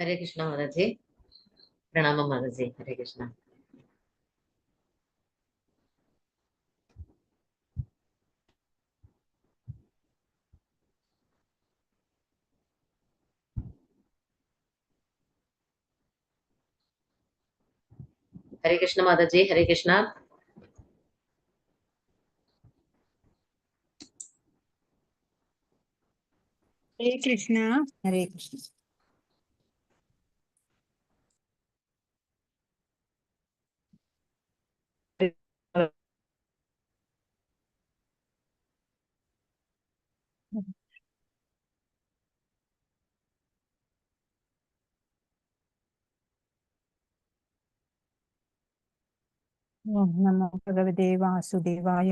हरे कृष्णा महाराज जी। प्रणाम महाराज जी। हरे कृष्णा। हरे कृष्णा माता जी। हरे कृष्णा। हरे कृष्णा। हरे कृष्ण। ओम नमो भगवते वासुदेवाय।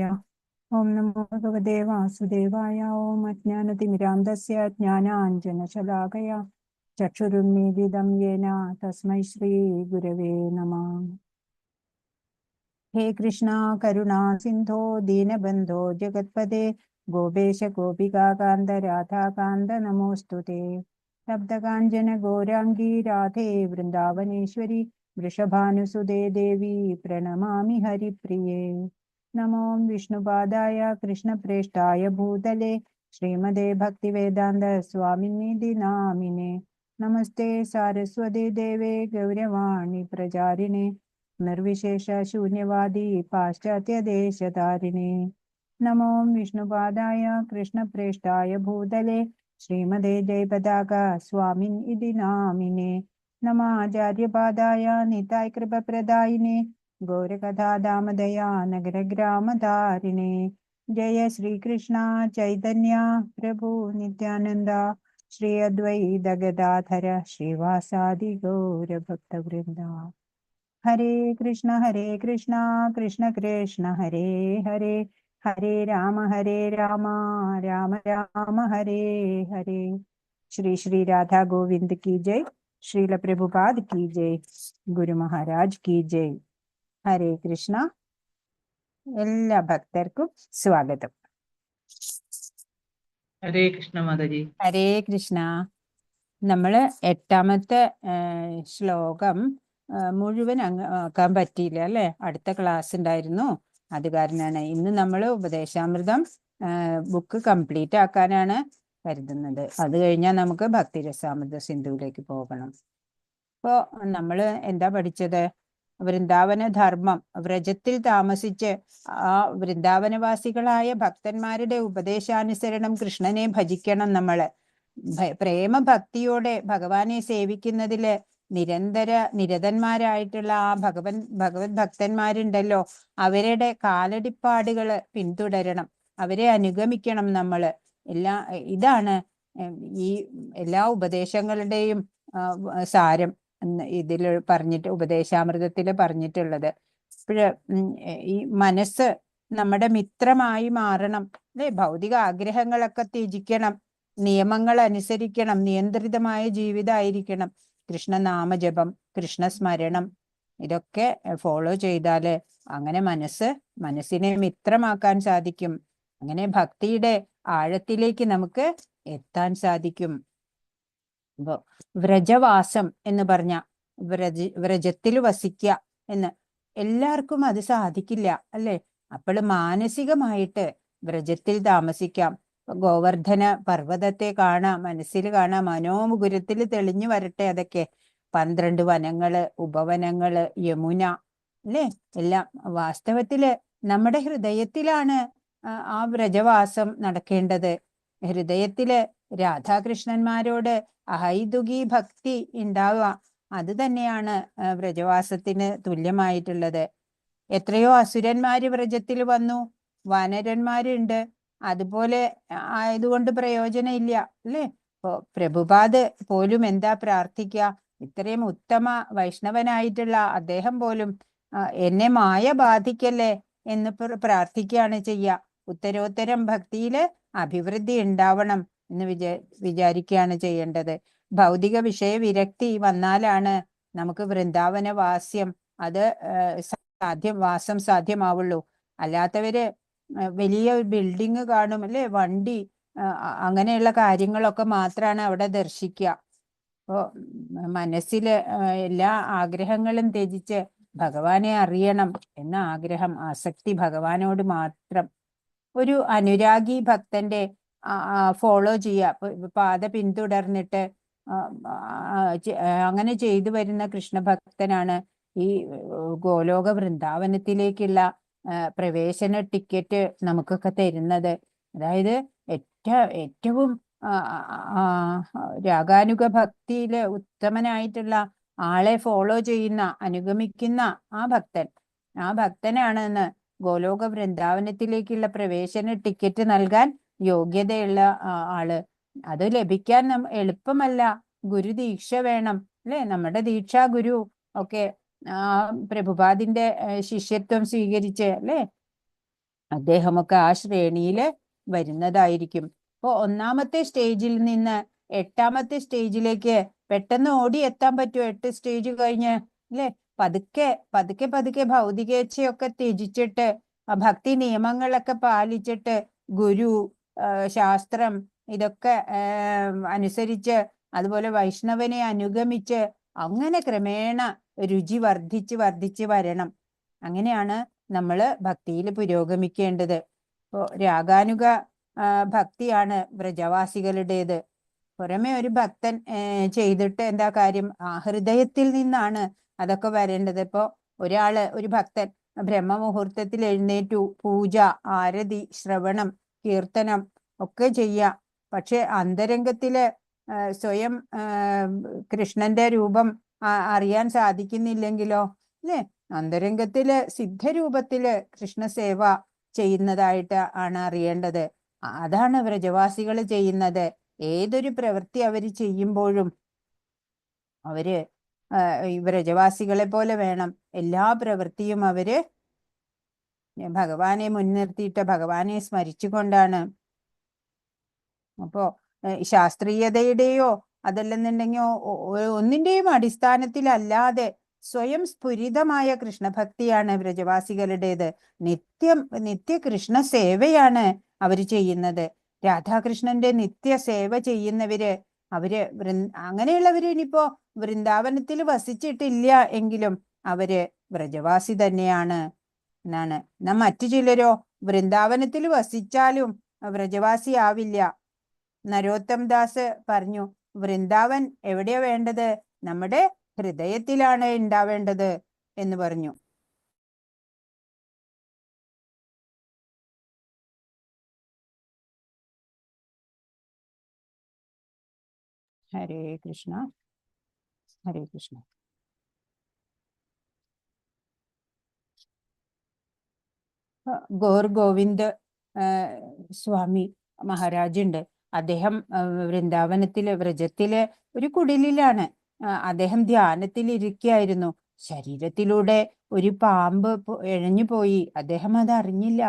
ओम नमो भगवते वासुदेवाय। ओम अज्ञानतिमिरान्धस्य ज्ञानाञ्जनशलाकया चक्षुरुन्मीलितं येन तस्मै श्री गुरवे नमः। हे कृष्णा करुणा सिन्धो दीनबन्धो जगत्पते गोपेश गोपिकान्त राधाकान्त नमोऽस्तुते। सप्तकाञ्चन गौराङ्गी राधे वृन्दावनेश्वरी वृषभानुसुते देवी प्रणमामि हरिप्रिये। नमो विष्णुपादाय कृष्णप्रेष्ठाय भूतले श्रीमदे भक्तिवेदान्त स्वामिनिधि नामिने। नमस्ते सारस्वती देवे गौरवाणी प्रचारिणे निर्विशेष शून्यवादी पाश्चात्यदेशतारिणे। नमो विष्णुपादाय कृष्णप्रेष्ठाय भूतले श्रीमदे जयपताका स्वामिनिधि नामिने। नमाचार्यपादाय निताय कृपप्रदायिने गौरकथा दामदया नगरग्रामधारिणे। जय श्री कृष्णा चैतन्य प्रभु नित्यानंद श्री अद्वैत गदाधर श्रीवासादि गौर भक्तवृंदा। हरे कृष्ण कृष्ण कृष्ण हरे हरे हरे राम राम राम हरे हरे। श्री श्री राधा गोविंद की जय। श्रील प्रभुपाद की जय। गुरु महाराज की जय। हरे कृष्ण। എല്ലാ ഭക്തർക്കും സ്വാഗതം. ഹരേ കൃഷ്ണ മാതാജി. ഹരേ കൃഷ്ണ. നമ്മള് എട്ടാമത്തെ ശ്ലോകം മുഴുവൻ ആക്കാൻ പറ്റിയില്ല അല്ലെ. അടുത്ത ക്ലാസ് ഉണ്ടായിരുന്നു, അത് കാരണമാണ്. ഇന്ന് നമ്മൾ ഉപദേശാമൃതം ബുക്ക് കംപ്ലീറ്റ് ആക്കാനാണ് കരുതുന്നത്. അത് കഴിഞ്ഞാൽ നമുക്ക് ഭക്തിരസാമൃത സിന്ധുവിലേക്ക് പോകണം. ഇപ്പോ നമ്മള് എന്താ പഠിച്ചത്? വൃന്ദാവന ധർമ്മം, വ്രജത്തിൽ താമസിച്ച് ആ വൃന്ദാവനവാസികളായ ഭക്തന്മാരുടെ ഉപദേശാനുസരണം കൃഷ്ണനെ ഭജിക്കണം. നമ്മള് പ്രേമഭക്തിയോടെ ഭഗവാനെ സേവിക്കുന്നതില് നിരതന്മാരായിട്ടുള്ള ആ ഭഗവത് ഭക്തന്മാരുണ്ടല്ലോ, അവരുടെ കാലടിപ്പാടുകള് പിന്തുടരണം, അവരെ അനുഗമിക്കണം നമ്മള്. ഇതാണ് ഈ എല്ലാ ഉപദേശങ്ങളുടെയും സാരം ഇതിൽ പറഞ്ഞിട്ട്, ഉപദേശാമൃതത്തില് പറഞ്ഞിട്ടുള്ളത്. ഇപ്പോഴ് ഈ മനസ്സ് നമ്മുടെ മിത്രമായി മാറണം അല്ലെ. ഭൗതിക ആഗ്രഹങ്ങളൊക്കെ ത്യജിക്കണം, നിയമങ്ങൾ അനുസരിക്കണം, നിയന്ത്രിതമായ ജീവിതമായിരിക്കണം. കൃഷ്ണനാമജപം, കൃഷ്ണസ്മരണം, ഇതൊക്കെ ഫോളോ ചെയ്താല് അങ്ങനെ മനസ്സിനെ മിത്രമാക്കാൻ സാധിക്കും. അങ്ങനെ ഭക്തിയുടെ ആഴത്തിലേക്ക് നമുക്ക് എത്താൻ സാധിക്കും. അപ്പോ വ്രജവാസം എന്ന് പറഞ്ഞ വ്രജത്തിൽ വസിക്കുക എന്ന് എല്ലാവർക്കും അത് സാധിക്കില്ല അല്ലെ. അപ്പോൾ മാനസികമായിട്ട് വ്രജത്തിൽ താമസിക്കാം. ഗോവർദ്ധന പർവ്വതത്തെ കാണാം, മനസ്സിൽ കാണാം, മനോമുകുരത്തിൽ തെളിഞ്ഞു വരട്ടെ. അതൊക്കെ 12 വനങ്ങള്, ഉപവനങ്ങള്, യമുന അല്ലെ, എല്ലാം വാസ്തവത്തില് നമ്മുടെ ഹൃദയത്തിലാണ് ആ വ്രജവാസം നടക്കേണ്ടത്. ഹൃദയത്തില് രാധാകൃഷ്ണന്മാരോട് അഹൈതുകി ഭക്തി ഉണ്ടാവുക, അത് തന്നെയാണ് വ്രജവാസത്തിന് തുല്യമായിട്ടുള്ളത്. എത്രയോ അസുരന്മാര് വ്രജത്തിൽ വന്നു, വാനരന്മാരുണ്ട്. അതുപോലെ ആയതുകൊണ്ട് പ്രയോജനം ഇല്ല അല്ലേ. ഇപ്പോ പ്രഭുപാദ് പോലും എന്താ പ്രാർത്ഥിക്കുക? ഇത്രയും ഉത്തമ വൈഷ്ണവനായിട്ടുള്ള അദ്ദേഹം പോലും എന്നെ മായ ബാധിക്കല്ലേ എന്ന് പ്രാർത്ഥിക്കുകയാണ് ചെയ്യുക. ഉത്തരോത്തരം ഭക്തിയില് അഭിവൃദ്ധി ഉണ്ടാവണം എന്ന് വിചാരിക്കുകയാണ് ചെയ്യേണ്ടത്. ഭൗതിക വിഷയ വിരക്തി വന്നാലാണ് നമുക്ക് വൃന്ദാവന വാസ്യം വാസം സാധ്യമാവുള്ളൂ. അല്ലാത്തവര് വലിയ ബിൽഡിങ് കാണും അല്ലെ, വണ്ടി, അങ്ങനെയുള്ള കാര്യങ്ങളൊക്കെ മാത്രമാണ് അവിടെ ദർശിക്കുക. അപ്പോ മനസ്സില് എല്ലാ ആഗ്രഹങ്ങളും ത്യജിച്ച് ഭഗവാനെ അറിയണം എന്ന ആഗ്രഹം, ആസക്തി ഭഗവാനോട് മാത്രം. ഒരു അനുരാഗി ഭക്തന്റെ ഫോളോ ചെയ്യുക, പാത പിന്തുടർന്നിട്ട് അങ്ങനെ ചെയ്തു വരുന്ന കൃഷ്ണഭക്തനാണ് ഈ ഗോലോക വൃന്ദാവനത്തിലേക്കുള്ള പ്രവേശന ടിക്കറ്റ് നമുക്കൊക്കെ തരുന്നത്. അതായത് ഏറ്റവും രാഗാനുഗ ഭക്തിയില് ഉത്തമനായിട്ടുള്ള ആളെ ഫോളോ ചെയ്യുന്ന, അനുഗമിക്കുന്ന ആ ഭക്തനാണെന്ന് ഗോലോക വൃന്ദാവനത്തിലേക്കുള്ള പ്രവേശന ടിക്കറ്റ് നൽകാൻ യോഗ്യതയുള്ള ആള്. അത് ലഭിക്കാൻ എളുപ്പമല്ല, ഗുരുദീക്ഷ വേണം അല്ലെ. നമ്മുടെ ദീക്ഷാ ഗുരു ഒക്കെ പ്രഭുപാദിന്റെ ശിഷ്യത്വം സ്വീകരിച്ച് അല്ലെ, അദ്ദേഹമൊക്കെ ആ ശ്രേണിയില് വരുന്നതായിരിക്കും. അപ്പോ ഒന്നാമത്തെ സ്റ്റേജിൽ നിന്ന് 8ാമത്തെ സ്റ്റേജിലേക്ക് പെട്ടെന്ന് ഓടിയെത്താൻ പറ്റുമോ? 8 സ്റ്റേജ് കഴിഞ്ഞ് അല്ലെ, പതുക്കെ ഭൗതികേച്ഛയൊക്കെ ത്യജിച്ചിട്ട് ഭക്തി നിയമങ്ങളൊക്കെ പാലിച്ചിട്ട് ഗുരു, ശാസ്ത്രം ഇതൊക്കെ അനുസരിച്ച്, അതുപോലെ വൈഷ്ണവനെ അനുഗമിച്ച് അങ്ങനെ ക്രമേണ രുചി വർദ്ധിച്ച് വരണം. അങ്ങനെയാണ് നമ്മൾ ഭക്തിയിൽ പുരോഗമിക്കേണ്ടത്. ഇപ്പോ രാഗാനുഗ ഭക്തിയാണ് വ്രജവാസികളുടേത്. പുറമെ ഒരു ഭക്തൻ ചെയ്തിട്ട് എന്താ കാര്യം? ഹൃദയത്തിൽ നിന്നാണ് അതൊക്കെ വരേണ്ടത്. ഇപ്പോ ഒരു ഭക്തൻ ബ്രഹ്മമുഹൂർത്തത്തിൽ എഴുന്നേറ്റു, പൂജ, ആരതി, ശ്രവണം, കീർത്തനം ഒക്കെ ചെയ്യാം. പക്ഷെ അന്തരംഗത്തില് സ്വയം കൃഷ്ണന്റെ രൂപം അറിയാൻ സാധിക്കുന്നില്ലെങ്കിലോ അല്ലെ, അന്തരംഗത്തില് സിദ്ധരൂപത്തില് കൃഷ്ണസേവ ചെയ്യുന്നതായിട്ട് ആണ് അറിയേണ്ടത്. അതാണ് വ്രജവാസികൾ ചെയ്യുന്നത്. ഏതൊരു പ്രവൃത്തി അവര് ചെയ്യുമ്പോഴും അവര് ഈ വ്രജവാസികളെ പോലെ വേണം. എല്ലാ പ്രവൃത്തിയും അവര് ഭഗവാനെ മുൻനിർത്തിയിട്ട് ഭഗവാനെ സ്മരിച്ചുകൊണ്ടാണ്. അപ്പോ ശാസ്ത്രീയതയുടെയോ അതല്ലെന്നുണ്ടെങ്കിൽ ഒന്നിന്റെയും അടിസ്ഥാനത്തിലല്ലാതെ സ്വയം സ്ഫുരിതമായ കൃഷ്ണഭക്തിയാണ് വ്രജവാസികളുടേത്. നിത്യ കൃഷ്ണ സേവയാണ് അവര് ചെയ്യുന്നത്. രാധാകൃഷ്ണന്റെ നിത്യ സേവ ചെയ്യുന്നവര് അങ്ങനെയുള്ളവര് ഇനിയിപ്പോ വൃന്ദാവനത്തിൽ വസിച്ചിട്ടില്ല എങ്കിലും അവര് വ്രജവാസി തന്നെയാണ് എന്നാണ്. മറ്റു ചിലരോ വൃന്ദാവനത്തിൽ വസിച്ചാലും വ്രജവാസി ആവില്ല. നരോത്തം ദാസ് പറഞ്ഞു, വൃന്ദാവൻ എവിടെയാ വേണ്ടത്? നമ്മുടെ ഹൃദയത്തിലാണ് ഉണ്ടാവേണ്ടത് എന്ന് പറഞ്ഞു. ഹരേ കൃഷ്ണ, ഹരേ കൃഷ്ണ. ഗോർ ഗോവിന്ദ് സ്വാമി മഹാരാജ് ഉണ്ട്. അദ്ദേഹം വൃന്ദാവനത്തില് വ്രജത്തില് ഒരു കുടിലിലാണ്. അദ്ദേഹം ധ്യാനത്തിൽ ഇരിക്കുകയായിരുന്നു. ശരീരത്തിലൂടെ ഒരു പാമ്പ് എഴഞ്ഞു പോയി. അദ്ദേഹം അത് അറിഞ്ഞില്ല.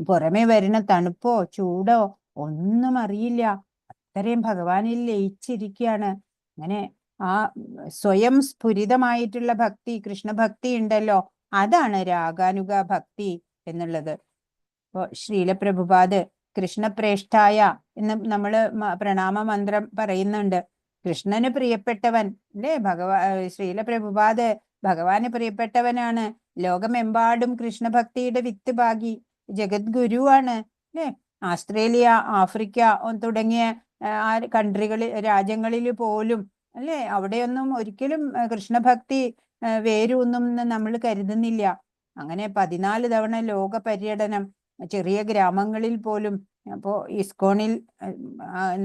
പുറമെ വരുന്ന തണുപ്പോ ചൂടോ ഒന്നും അറിയില്ല. അത്രയും ഭഗവാനിൽ ലയിച്ചിരിക്കുകയാണ്. അങ്ങനെ ആ സ്വയം സ്ഫുരിതമായിട്ടുള്ള ഭക്തി, കൃഷ്ണഭക്തി ഉണ്ടല്ലോ, അതാണ് രാഗാനുഗ ഭക്തി എന്നുള്ളത്. ഇപ്പോ ശ്രീല പ്രഭുപാദ് കൃഷ്ണപ്രേഷ്ഠായ എന്ന് നമ്മള് പ്രണാമ മന്ത്രം പറയുന്നുണ്ട്. കൃഷ്ണന് പ്രിയപ്പെട്ടവൻ അല്ലേ ശ്രീല പ്രഭുപാദ് ഭഗവാന് പ്രിയപ്പെട്ടവനാണ്. ലോകമെമ്പാടും കൃഷ്ണഭക്തിയുടെ വിത്ത് പാകി ജഗദ്ഗുരുവാണ് അല്ലേ. ആസ്ട്രേലിയ, ആഫ്രിക്ക തുടങ്ങിയ രാജ്യങ്ങളിൽ പോലും അല്ലേ, അവിടെയൊന്നും ഒരിക്കലും കൃഷ്ണഭക്തി വേരൂന്നും നമ്മൾ കരുതുന്നില്ല. അങ്ങനെ 14 തവണ ലോക പര്യടനം, ചെറിയ ഗ്രാമങ്ങളിൽ പോലും. അപ്പോ ഇസ്കോണിൽ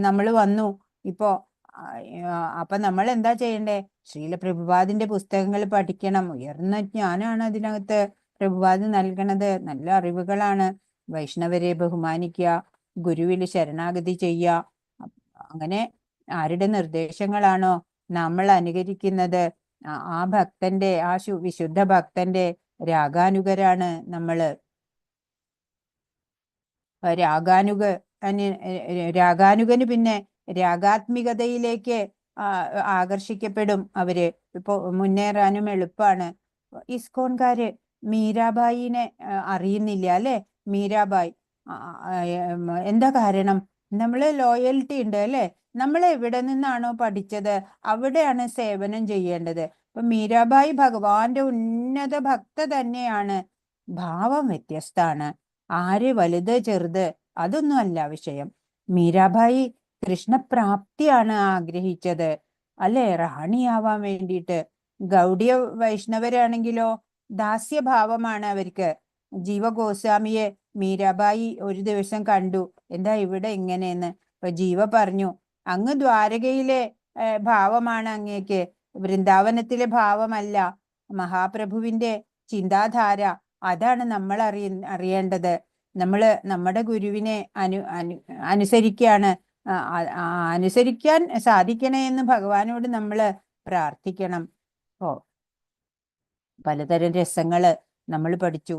നമ്മൾ വന്നു. അപ്പൊ നമ്മൾ എന്താ ചെയ്യണ്ടേ? ശ്രീല പ്രഭുപാദിന്റെ പുസ്തകങ്ങൾ പഠിക്കണം. ഉയർന്ന ജ്ഞാനാണ് അതിനകത്ത് പ്രഭുപാദ് നൽകണത്. നല്ല അറിവുകളാണ്. വൈഷ്ണവരെ ബഹുമാനിക്കുക, ഗുരുവിൽ ശരണാഗതി ചെയ്യുക. അങ്ങനെ ആരുടെ നിർദ്ദേശങ്ങളാണോ നമ്മൾ അനുകരിക്കുന്നത്, ആ ഭക്തന്റെ, ആ വിശുദ്ധ ഭക്തന്റെ രാഗാനുഗരാണ് നമ്മള്. രാഗാനുഗന് പിന്നെ രാഗാത്മികതയിലേക്ക് ആകർഷിക്കപ്പെടും അവര്. ഇപ്പൊ മുന്നേറാനും എളുപ്പമാണ്. ഇസ്കോൺകാര് മീരാബായിനെ അറിയുന്നില്ല അല്ലെ. മീരാബായി എന്താ കാരണം? നമ്മൾ ലോയൽറ്റി ഉണ്ട് അല്ലെ. നമ്മൾ എവിടെ നിന്നാണോ പഠിച്ചത് അവിടെയാണ് സേവനം ചെയ്യേണ്ടത്. ഇപ്പൊ മീരാബായി ഭഗവാന്റെ ഉന്നത ഭക്ത തന്നെയാണ്. ഭാവം വ്യത്യസ്താണ്. ആര് വലുത് ചെറുത് അതൊന്നും അല്ല വിഷയം. മീരാബായി കൃഷ്ണപ്രാപ്തിയാണ് ആഗ്രഹിച്ചത് അല്ലെ, റാണിയാവാൻ വേണ്ടിയിട്ട്. ഗൗഡിയ വൈഷ്ണവരാണെങ്കിലോ ദാസ്യഭാവമാണ് അവർക്ക്. ജീവഗോസ്വാമിയെ മീരാബായി ഒരു ദിവസം കണ്ടു. എന്താ ഇവിടെ ഇങ്ങനെയെന്ന്. അപ്പൊ ജീവ പറഞ്ഞു, അങ്ങ് ദ്വാരകയിലെ ഭാവമാണ് അങ്ങേക്ക്, വൃന്ദാവനത്തിലെ ഭാവമല്ല. മഹാപ്രഭുവിന്റെ ചിന്താധാര അതാണ് നമ്മൾ അറിയേണ്ടത്. നമ്മള് നമ്മുടെ ഗുരുവിനെ അനുസരിക്കുകയാണ്. അനുസരിക്കാൻ സാധിക്കണേ എന്ന് ഭഗവാനോട് നമ്മള് പ്രാർത്ഥിക്കണം. ഓ, പലതരം രസങ്ങള് നമ്മൾ പഠിച്ചു.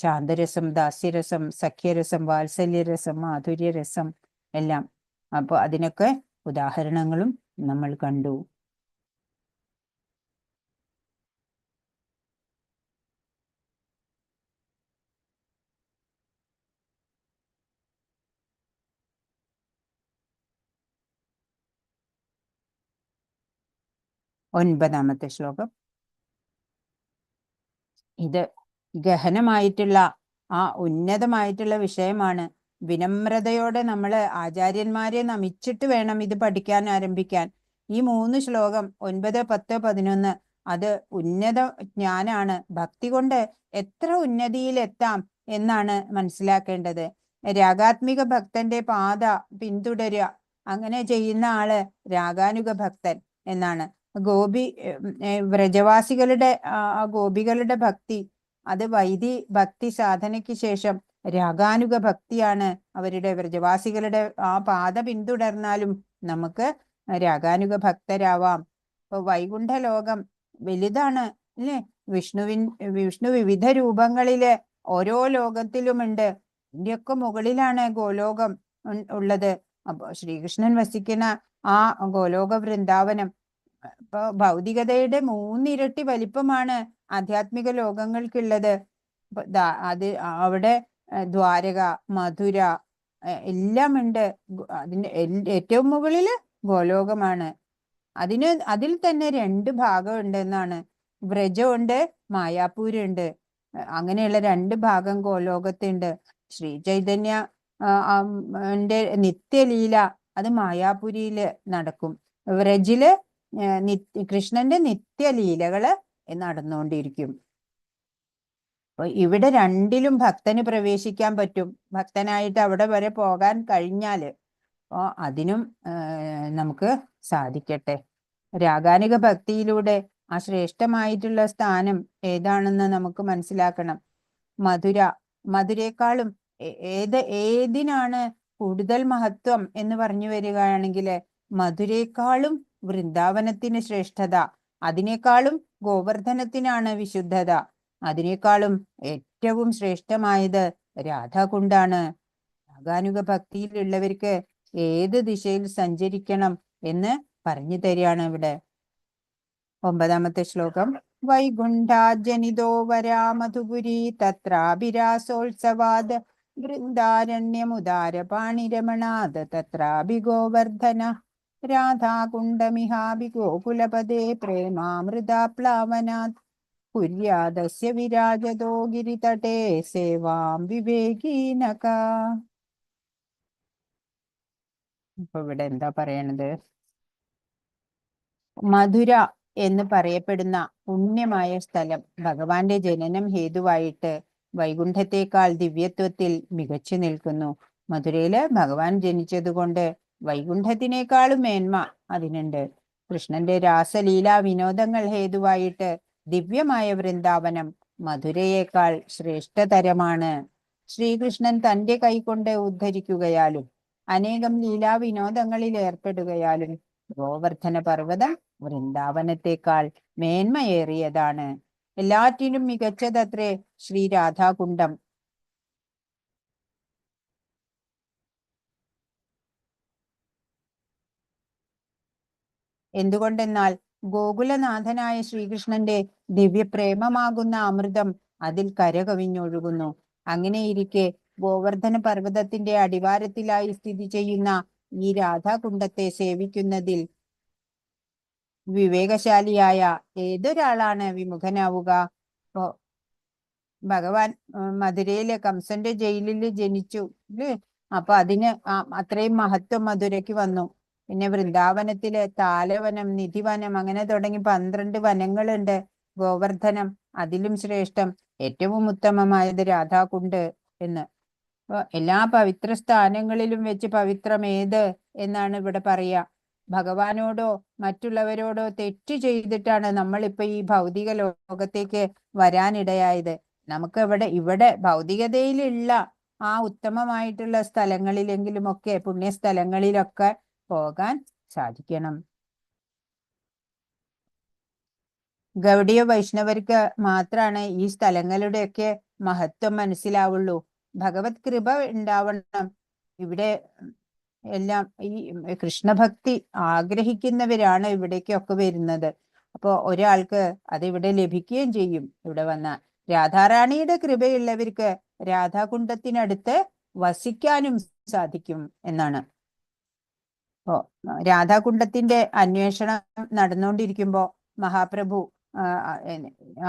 ശാന്തരസം, ദാസ്യരസം, സഖ്യരസം, വാത്സല്യരസം, മാധുര്യരസം എല്ലാം. അപ്പോൾ അതിനൊക്കെ ഉദാഹരണങ്ങളും നമ്മൾ കണ്ടു. ഒൻപതാമത്തെ ശ്ലോകം. ഇത് ഗഹനമായിട്ടുള്ള ഉന്നതമായിട്ടുള്ള വിഷയമാണ്. വിനമ്രതയോടെ നമ്മൾ ആചാര്യന്മാരെ നമിച്ചിട്ട് വേണം ഇത് പഠിക്കാൻ ആരംഭിക്കാൻ. ഈ 3 ശ്ലോകം 9, 10, 11 അത് ഉന്നത ജ്ഞാനാണ്. ഭക്തി കൊണ്ട് എത്ര ഉന്നതിയിലെത്താം എന്നാണ് മനസ്സിലാക്കേണ്ടത്. രാഗാത്മിക ഭക്തന്റെ പാത പിന്തുടരുക, അങ്ങനെ ചെയ്യുന്ന ആള് രാഗാനുഗ ഭക്തൻ എന്നാണ്. വ്രജവാസികളുടെ ഗോപികളുടെ ഭക്തി അത് വൈദി ഭക്തി സാധനയ്ക്ക് ശേഷം രാഗാനുഗ ഭക്തിയാണ് അവരുടെ. വ്രജവാസികളുടെ പാത പിന്തുടർന്നാലും നമുക്ക് രാഗാനുഗ ഭക്തരാവാം. ഇപ്പൊ വൈകുണ്ഠ ലോകം വലുതാണ് അല്ലേ. വിഷ്ണു വിവിധ രൂപങ്ങളില് ഓരോ ലോകത്തിലുമുണ്ട്. ഇതിന്റെയൊക്കെ മുകളിലാണ് ഗോലോകം ഉള്ളത്. അപ്പൊ ശ്രീകൃഷ്ണൻ വസിക്കുന്ന ഗോലോക വൃന്ദാവനം ഇപ്പൊ ഭൗതികതയുടെ 3 ഇരട്ടി വലിപ്പമാണ് ആധ്യാത്മിക ലോകങ്ങൾക്കുള്ളത്. അത് അവിടെ ദ്വാരക, മധുര എല്ലാം ഉണ്ട്. അതിന്റെ ഏറ്റവും മുകളില് ഗോലോകമാണ്. അതിൽ തന്നെ 2 ഭാഗം ഉണ്ടെന്നാണ്. വ്രജമുണ്ട്, മായാപൂരുണ്ട്. അങ്ങനെയുള്ള 2 ഭാഗം ഗോലോകത്തുണ്ട്. ശ്രീ ചൈതന്യ നിത്യലീല അത് മായാപുരിയില് നടക്കും. വ്രജില് കൃഷ്ണന്റെ നിത്യലീലകള് നടന്നുകൊണ്ടിരിക്കും. അപ്പൊ ഇവിടെ 2ലും ഭക്തന് പ്രവേശിക്കാൻ പറ്റും. ഭക്തനായിട്ട് അവിടെ വരെ പോകാൻ കഴിഞ്ഞാല് അതിനും നമുക്ക് സാധിക്കട്ടെ. രാഗാനിക ഭക്തിയിലൂടെ ആ ശ്രേഷ്ഠമായിട്ടുള്ള സ്ഥാനം ഏതാണെന്ന് നമുക്ക് മനസ്സിലാക്കണം. മധുരേക്കാളും ഏതിനാണ് കൂടുതൽ മഹത്വം എന്ന് പറഞ്ഞു വരികയാണെങ്കിൽ മധുരേക്കാളും വൃന്ദാവനത്തിന് ശ്രേഷ്ഠത, അതിനേക്കാളും ഗോവർദ്ധനത്തിനാണ് വിശുദ്ധത, അതിനേക്കാളും ഏറ്റവും ശ്രേഷ്ഠമായത് രാധാകുണ്ടാണ്. രാഗാനുഗ ഭക്തിയിലുള്ളവർക്ക് ഏത് ദിശയിൽ സഞ്ചരിക്കണം എന്ന് പറഞ്ഞു തരികയാണ് ഇവിടെ. 9ാമത്തെ ശ്ലോകം. വൈകുണ്ഠാജനിതോ വരാ മധുപുരി തത്രാഭിരാസോത്സവാദ് വൃന്ദാരണ്യമുദാരപാണിരമണാദ് തത്രാഭി ഗോവർദ്ധന രാധാകുണ്ഡമിഹാഭി ഗോകുലപദേ പ്രേമാമൃതാപ്ലാവനാത് കുര്യാദസ്യ വിരാജതോ ഗിരിതടേ സേവാം വിവേകീനക. ഇപ്പൊ ഇവിടെ എന്താ പറയണത്? മധുര എന്ന് പറയപ്പെടുന്ന പുണ്യമായ സ്ഥലം ഭഗവാന്റെ ജനനം ഹേതുവായിട്ട് വൈകുണ്ഠത്തെക്കാൾ ദിവ്യത്വത്തിൽ മികച്ചു നിൽക്കുന്നു. മധുരയില് ഭഗവാൻ ജനിച്ചതുകൊണ്ട് വൈകുണ്ഠത്തിനേക്കാളും മേന്മ അതിനുണ്ട്. കൃഷ്ണന്റെ രാസലീലാ വിനോദങ്ങൾ ഹേതുവായിട്ട് ദിവ്യമായ വൃന്ദാവനം മധുരയേക്കാൾ ശ്രേഷ്ഠതരമാണ്. ശ്രീകൃഷ്ണൻ തന്റെ കൈകൊണ്ട് ഉദ്ധരിക്കുകയാലും അനേകം ലീലാ വിനോദങ്ങളിൽ ഏർപ്പെടുകയാലും ഗോവർദ്ധന പർവ്വതം വൃന്ദാവനത്തെക്കാൾ മേന്മയേറിയതാണ്. എല്ലാറ്റിനും മികച്ചതത്രേ ശ്രീ രാധാകുണ്ഡം. എന്തുകൊണ്ടെന്നാൽ ഗോകുലനാഥനായ ശ്രീകൃഷ്ണന്റെ ദിവ്യപ്രേമമാകുന്ന അമൃതം അതിൽ കരകവിഞ്ഞൊഴുകുന്നു. അങ്ങനെയിരിക്കെ ഗോവർദ്ധന പർവ്വതത്തിന്റെ അടിവാരത്തിലായി സ്ഥിതി ചെയ്യുന്ന ഈ രാധാകുണ്ഡത്തെ സേവിക്കുന്നതിൽ വിവേകശാലിയായ ഏതൊരാളാണ് വിമുഖനാവുക? ഇപ്പോ ഭഗവാൻ മധുരയിലെ കംസന്റെ ജയിലിൽ ജനിച്ചു അല്ലേ? അപ്പൊ അതിന് അത്രയും മഹത്വം മധുരയ്ക്ക് വന്നു. പിന്നെ വൃന്ദാവനത്തിലെ താലവനം, നിധിവനം, അങ്ങനെ തുടങ്ങി 12 വനങ്ങളുണ്ട്. ഗോവർദ്ധനം അതിലും ശ്രേഷ്ഠം, ഏറ്റവും ഉത്തമമായത് രാധാകുണ്ട് എന്ന്. എല്ലാ പവിത്ര സ്ഥാനങ്ങളിലും വെച്ച് പവിത്രം ഏത് എന്നാണ് ഇവിടെ പറയാ. ഭഗവാനോടോ മറ്റുള്ളവരോടോ തെറ്റ് ചെയ്തിട്ടാണ് നമ്മളിപ്പോ ഈ ഭൗതിക ലോകത്തേക്ക് വരാനിടയായത്. നമുക്ക് ഇവിടെ ഭൗതികതയിലുള്ള ആ ഉത്തമമായിട്ടുള്ള സ്ഥലങ്ങളിലെങ്കിലുമൊക്കെ, പുണ്യസ്ഥലങ്ങളിലൊക്കെ പോകാൻ സാധിക്കണം. ഗൗഡിയ വൈഷ്ണവർക്ക് മാത്രമാണ് ഈ സ്ഥലങ്ങളുടെയൊക്കെ മഹത്വം മനസ്സിലാവുള്ളൂ. ഭഗവത് കൃപ ഉണ്ടാവണം. ഇവിടെ എല്ലാം ഈ കൃഷ്ണഭക്തി ആഗ്രഹിക്കുന്നവരാണ് ഇവിടേക്കൊക്കെ വരുന്നത്. അപ്പോ ഒരാൾക്ക് അതിവിടെ ലഭിക്കുകയും ചെയ്യും. ഇവിടെ വന്ന രാധാറാണിയുടെ കൃപയുള്ളവർക്ക് രാധാകുണ്ഡത്തിനടുത്ത് വസിക്കാനും സാധിക്കും എന്നാണ്. ഓ, രാധാകുണ്ഡത്തിന്റെ അന്വേഷണം നടന്നുകൊണ്ടിരിക്കുമ്പോ മഹാപ്രഭു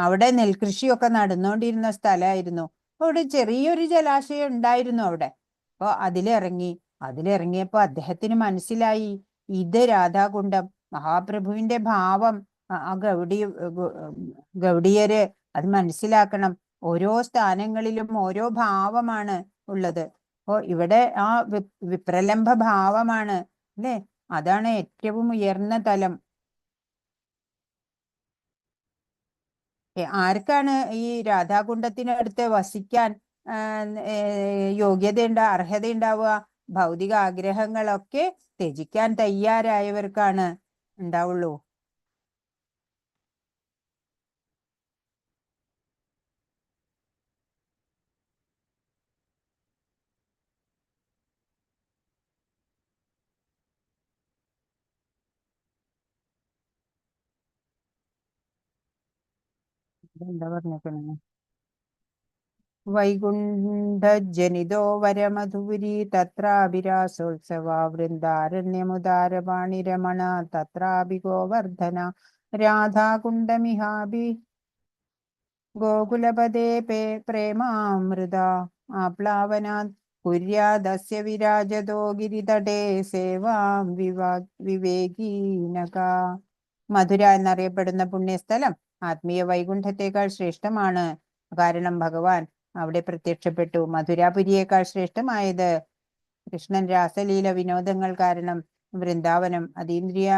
അവിടെ നെൽകൃഷിയൊക്കെ നടന്നുകൊണ്ടിരുന്ന സ്ഥലമായിരുന്നു. അവിടെ ചെറിയൊരു ജലാശയം ഉണ്ടായിരുന്നു അവിടെ. അപ്പൊ അതിലിറങ്ങിയപ്പോ അദ്ദേഹത്തിന് മനസ്സിലായി, ഇത് രാധാകുണ്ഡം. മഹാപ്രഭുവിന്റെ ഭാവം ആ ഗൗഡിയര് അത് മനസ്സിലാക്കണം. ഓരോ സ്ഥാനങ്ങളിലും ഓരോ ഭാവമാണ് ഉള്ളത്. അപ്പോ ഇവിടെ ആ വിപ്രലംബ ഭാവമാണ് അല്ലേ? അതാണ് ഏറ്റവും ഉയർന്ന തലം. ആർക്കാണ് ഈ രാധാകുണ്ഡത്തിനടുത്ത് വസിക്കാൻ അർഹത ഉണ്ടാവുക? ഭൗതിക ആഗ്രഹങ്ങളൊക്കെ ത്യജിക്കാൻ തയ്യാറായവർക്കാണ് ഉണ്ടാവുള്ളൂ. എന്താ പറഞ്ഞേക്കണേ? വൈകുണ്ഠജനിതോ വരമധുരി തത്രാഭിരാസോത്സവ വൃന്ദാരണ്യമുദാരപാണിരമണ തത്രാഭി ഗോവർദ്ധന രാധാകുണ്ഡമിഹാഭി ഗോകുലപദേ പ്രേമാമൃത ആപ്ലാവനാത് കുര്യാദസ്യ വിരാജതോ ഗിരിതടേ സേവാം വിവേകീനക. മധുര എന്നറിയപ്പെടുന്ന പുണ്യസ്ഥലം ആത്മീയ വൈകുണ്ഠത്തെക്കാൾ ശ്രേഷ്ഠമാണ്. കാരണം ഭഗവാൻ അവിടെ പ്രത്യക്ഷപ്പെട്ടു. മധുരാപുരിയേക്കാൾ ശ്രേഷ്ഠമായത് കൃഷ്ണൻ രാസലീല വിനോദങ്ങൾ കാരണം വൃന്ദാവനം അതീന്ദ്രിയ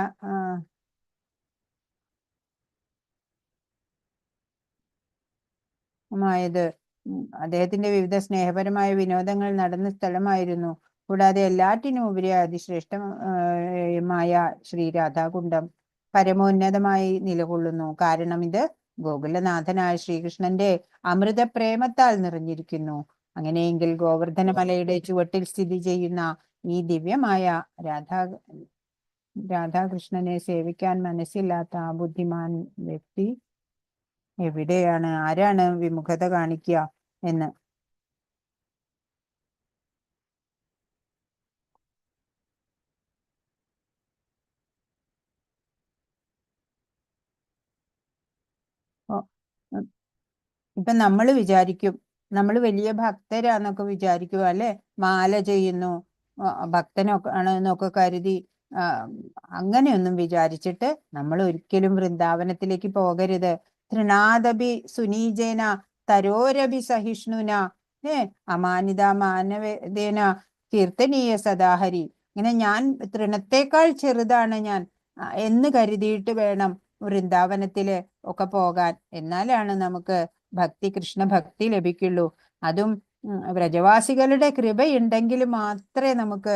മായത് അദ്ദേഹത്തിന്റെ വിവിധ സ്നേഹപരമായ വിനോദങ്ങൾ നടന്ന സ്ഥലമായിരുന്നു. കൂടാതെ എല്ലാറ്റിനും ഉപരി അതിശ്രേഷ്ഠമായ ശ്രീ രാധാകുണ്ഡം പരമോന്നതമായി നിലകൊള്ളുന്നു. കാരണം ഇത് ഗോകുലനാഥനായ ശ്രീകൃഷ്ണന്റെ അമൃത പ്രേമത്താൽ നിറഞ്ഞിരിക്കുന്നു. അങ്ങനെയെങ്കിൽ ഗോവർദ്ധന മലയുടെ ചുവട്ടിൽ സ്ഥിതി ചെയ്യുന്ന ഈ ദിവ്യമായ രാധാകൃഷ്ണനെ സേവിക്കാൻ മനസ്സില്ലാത്ത ആ ബുദ്ധിമാൻ വ്യക്തി എവിടെയാണ്, ആരാണ് വിമുഖത കാണിക്കുക എന്ന്. ഇപ്പൊ നമ്മൾ വിചാരിക്കും നമ്മൾ വലിയ ഭക്തരാന്നൊക്കെ വിചാരിക്കുക അല്ലെ? മാല ചെയ്യുന്നു, ഭക്തനൊക്കെ ആണെന്നൊക്കെ കരുതി അങ്ങനെയൊന്നും വിചാരിച്ചിട്ട് നമ്മൾ ഒരിക്കലും വൃന്ദാവനത്തിലേക്ക് പോകരുത്. തൃണാദപി സുനീജേന തരോരഭി സഹിഷ്ണുന അമാനിത മാനവേദേന കീർത്തനീയ സദാഹരി. ഇങ്ങനെ ഞാൻ തൃണത്തേക്കാൾ ചെറുതാണ് ഞാൻ എന്ന് കരുതിയിട്ട് വേണം വൃന്ദാവനത്തില് ഒക്കെ പോകാൻ. എന്നാലാണ് നമുക്ക് കൃഷ്ണഭക്തി ലഭിക്കുള്ളൂ. അതും വ്രജവാസികളുടെ കൃപയുണ്ടെങ്കിൽ മാത്രമേ നമുക്ക്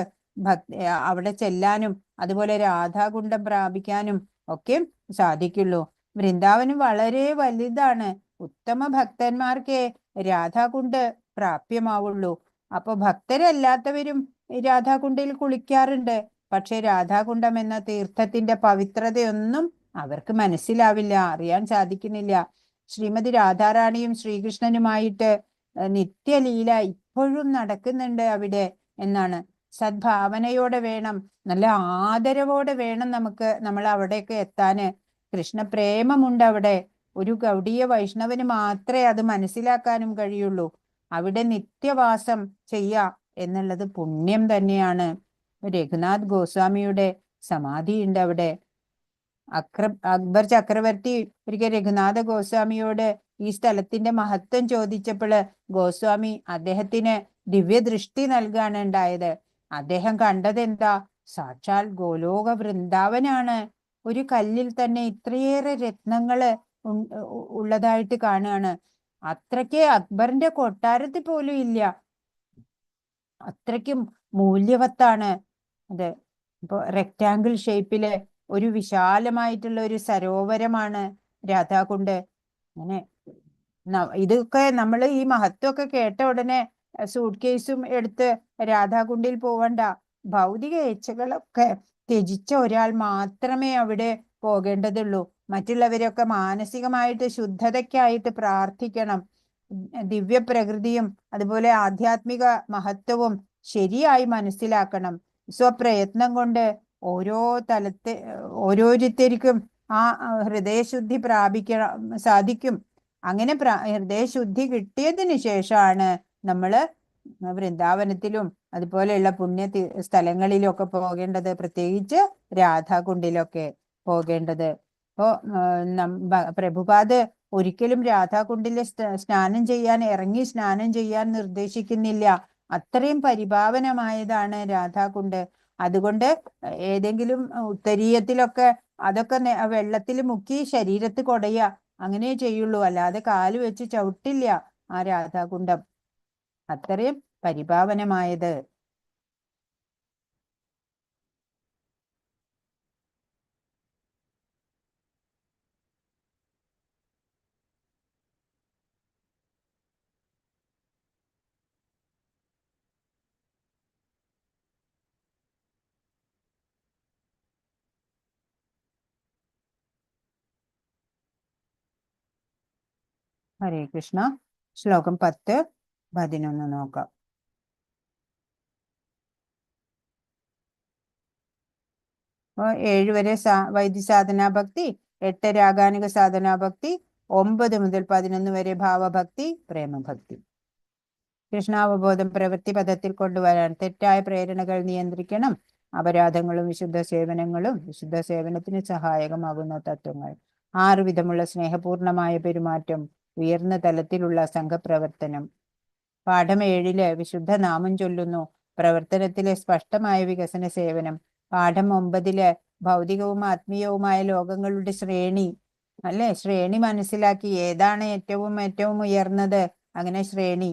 അവിടെ ചെല്ലാനും അതുപോലെ രാധാകുണ്ഡം പ്രാപിക്കാനും ഒക്കെ സാധിക്കുള്ളൂ. വൃന്ദാവനം വളരെ വലുതാണ്. ഉത്തമ ഭക്തന്മാർക്കേ രാധാകുണ്ട് പ്രാപ്യമാവുള്ളൂ. അപ്പൊ ഭക്തരല്ലാത്തവരും രാധാകുണ്ടിൽ കുളിക്കാറുണ്ട്. പക്ഷെ രാധാകുണ്ഡം എന്ന തീർത്ഥത്തിന്റെ പവിത്രതയൊന്നും അവർക്ക് മനസ്സിലാവില്ല, അറിയാൻ സാധിക്കുന്നില്ല. ശ്രീമതി രാധാറാണിയും ശ്രീകൃഷ്ണനുമായിട്ട് നിത്യലീല ഇപ്പോഴും നടക്കുന്നുണ്ട് അവിടെ എന്നാണ്. സദ്ഭാവനയോടെ വേണം, നല്ല ആദരവോടെ വേണം നമ്മൾ അവിടെയൊക്കെ എത്താന്. കൃഷ്ണപ്രേമമുണ്ട് അവിടെ. ഒരു ഗൗഡീയ വൈഷ്ണവന് മാത്രമേ അത് മനസ്സിലാക്കാനും കഴിയുള്ളൂ. അവിടെ നിത്യവാസം ചെയ്യാം എന്നുള്ളത് പുണ്യം തന്നെയാണ്. രഘുനാഥ് ഗോസ്വാമിയുടെ സമാധിയുണ്ട് അവിടെ. അക്ബർ ചക്രവർത്തി ഒരിക്കൽ രഘുനാഥ ഗോസ്വാമിയോട് ഈ സ്ഥലത്തിന്റെ മഹത്വം ചോദിച്ചപ്പോൾ ഗോസ്വാമി അദ്ദേഹത്തിന് ദിവ്യദൃഷ്ടി നൽകാണ് ഉണ്ടായത്. അദ്ദേഹം കണ്ടത് എന്താ? സാക്ഷാൽ ഗോലോക വൃന്ദാവനാണ്. ഒരു കല്ലിൽ തന്നെ ഇത്രയേറെ രത്നങ്ങള് ഉള്ളതായിട്ട് കാണുകയാണ്. അത്രയ്ക്ക് അക്ബറിന്റെ കൊട്ടാരത്തിൽ പോലും ഇല്ല, അത്രയ്ക്കും മൂല്യവത്താണ് അത്. ഇപ്പൊ റെക്റ്റാങ്കിൾ ഷേപ്പില് ഒരു വിശാലമായിട്ടുള്ള ഒരു സരോവരമാണ് രാധാകുണ്ട്. അങ്ങനെ ഇതൊക്കെ നമ്മൾ ഈ മഹത്വമൊക്കെ കേട്ട ഉടനെ സൂട്ട് കേസും എടുത്ത് രാധാകുണ്ടിൽ പോവണ്ട. ഭൗതിക ഇച്ഛകളൊക്കെ ത്യജിച്ച ഒരാൾ മാത്രമേ അവിടെ പോകേണ്ടതുള്ളൂ. മറ്റുള്ളവരൊക്കെ മാനസികമായിട്ട് ശുദ്ധതയ്ക്കായിട്ട് പ്രാർത്ഥിക്കണം. ദിവ്യപ്രകൃതിയും അതുപോലെ ആധ്യാത്മിക മഹത്വവും ശരിയായി മനസ്സിലാക്കണം. സ്വപ്രയത്നം കൊണ്ട് ഓരോരുത്തർക്കും ആ ഹൃദയശുദ്ധി സാധിക്കും. അങ്ങനെ ഹൃദയശുദ്ധി കിട്ടിയതിന് ശേഷമാണ് നമ്മള് വൃന്ദാവനത്തിലും അതുപോലെയുള്ള പുണ്യ സ്ഥലങ്ങളിലൊക്കെ പോകേണ്ടത്, പ്രത്യേകിച്ച് രാധാകുണ്ടിലൊക്കെ പോകേണ്ടത്. ഇപ്പോ പ്രഭുപാദ് ഒരിക്കലും രാധാകുണ്ടിലെ സ്നാനം ചെയ്യാൻ നിർദ്ദേശിക്കുന്നില്ല. അത്രയും പരിപാവനമായതാണ് രാധാകുണ്ട്. അതുകൊണ്ട് ഏതെങ്കിലും ഉത്തരീയത്തിലൊക്കെ അതൊക്കെ വെള്ളത്തിൽ മുക്കി ശരീരത്ത് കൊടയുക, അങ്ങനെ ചെയ്യുള്ളൂ. അല്ലാതെ കാല് വെച്ച് ചവിട്ടില്ല ആ രാധാകുണ്ടം. അത്രയും പരിപാവനമായത്. ഹരേ കൃഷ്ണ. ശ്ലോകം 10, 11 നോക്കാം. അപ്പോൾ 7 വരെ വൈദ്യസാധനാ ഭക്തി, 8 രാഗാനിക സാധനാ ഭക്തി, 9 മുതൽ 11 വരെ ഭാവഭക്തി, പ്രേമഭക്തി. കൃഷ്ണാവബോധം പ്രവൃത്തി പദത്തിൽ കൊണ്ടുവരാൻ തെറ്റായ പ്രേരണകൾ നിയന്ത്രിക്കണം. അപരാധങ്ങളും വിശുദ്ധ സേവനത്തിന് സഹായകമാകുന്ന തത്വങ്ങൾ. 6 വിധമുള്ള സ്നേഹപൂർണമായ പെരുമാറ്റം, ഉയർന്ന തലത്തിലുള്ള സംഘപ്രവർത്തനം. പാഠം 7 വിശുദ്ധ നാമം ചൊല്ലുന്നു, പ്രവർത്തനത്തിലെ സ്പഷ്ടമായ വികസന സേവനം. പാഠം 9 ഭൗതികവും ആത്മീയവുമായ ലോകങ്ങളുടെ ശ്രേണി, ശ്രേണി മനസ്സിലാക്കി ഏതാണ് ഏറ്റവും ഉയർന്നത്, അങ്ങനെ ശ്രേണി.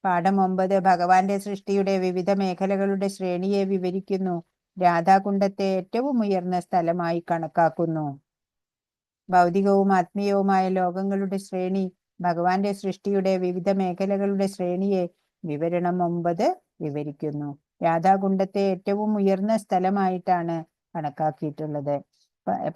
പാഠം 9 ഭഗവാന്റെ സൃഷ്ടിയുടെ വിവിധ മേഖലകളുടെ ശ്രേണിയെ വിവരിക്കുന്നു. രാധാകുണ്ടത്തെ ഏറ്റവും ഉയർന്ന സ്ഥലമായി കണക്കാക്കുന്നു. ഭൗതികവും ആത്മീയവുമായ ലോകങ്ങളുടെ ശ്രേണി, ഭഗവാന്റെ സൃഷ്ടിയുടെ വിവിധ മേഖലകളുടെ ശ്രേണിയെ വിവരണം 9 വിവരിക്കുന്നു. രാധാകുണ്ടത്തെ ഏറ്റവും ഉയർന്ന സ്ഥലമായിട്ടാണ് കണക്കാക്കിയിട്ടുള്ളത്.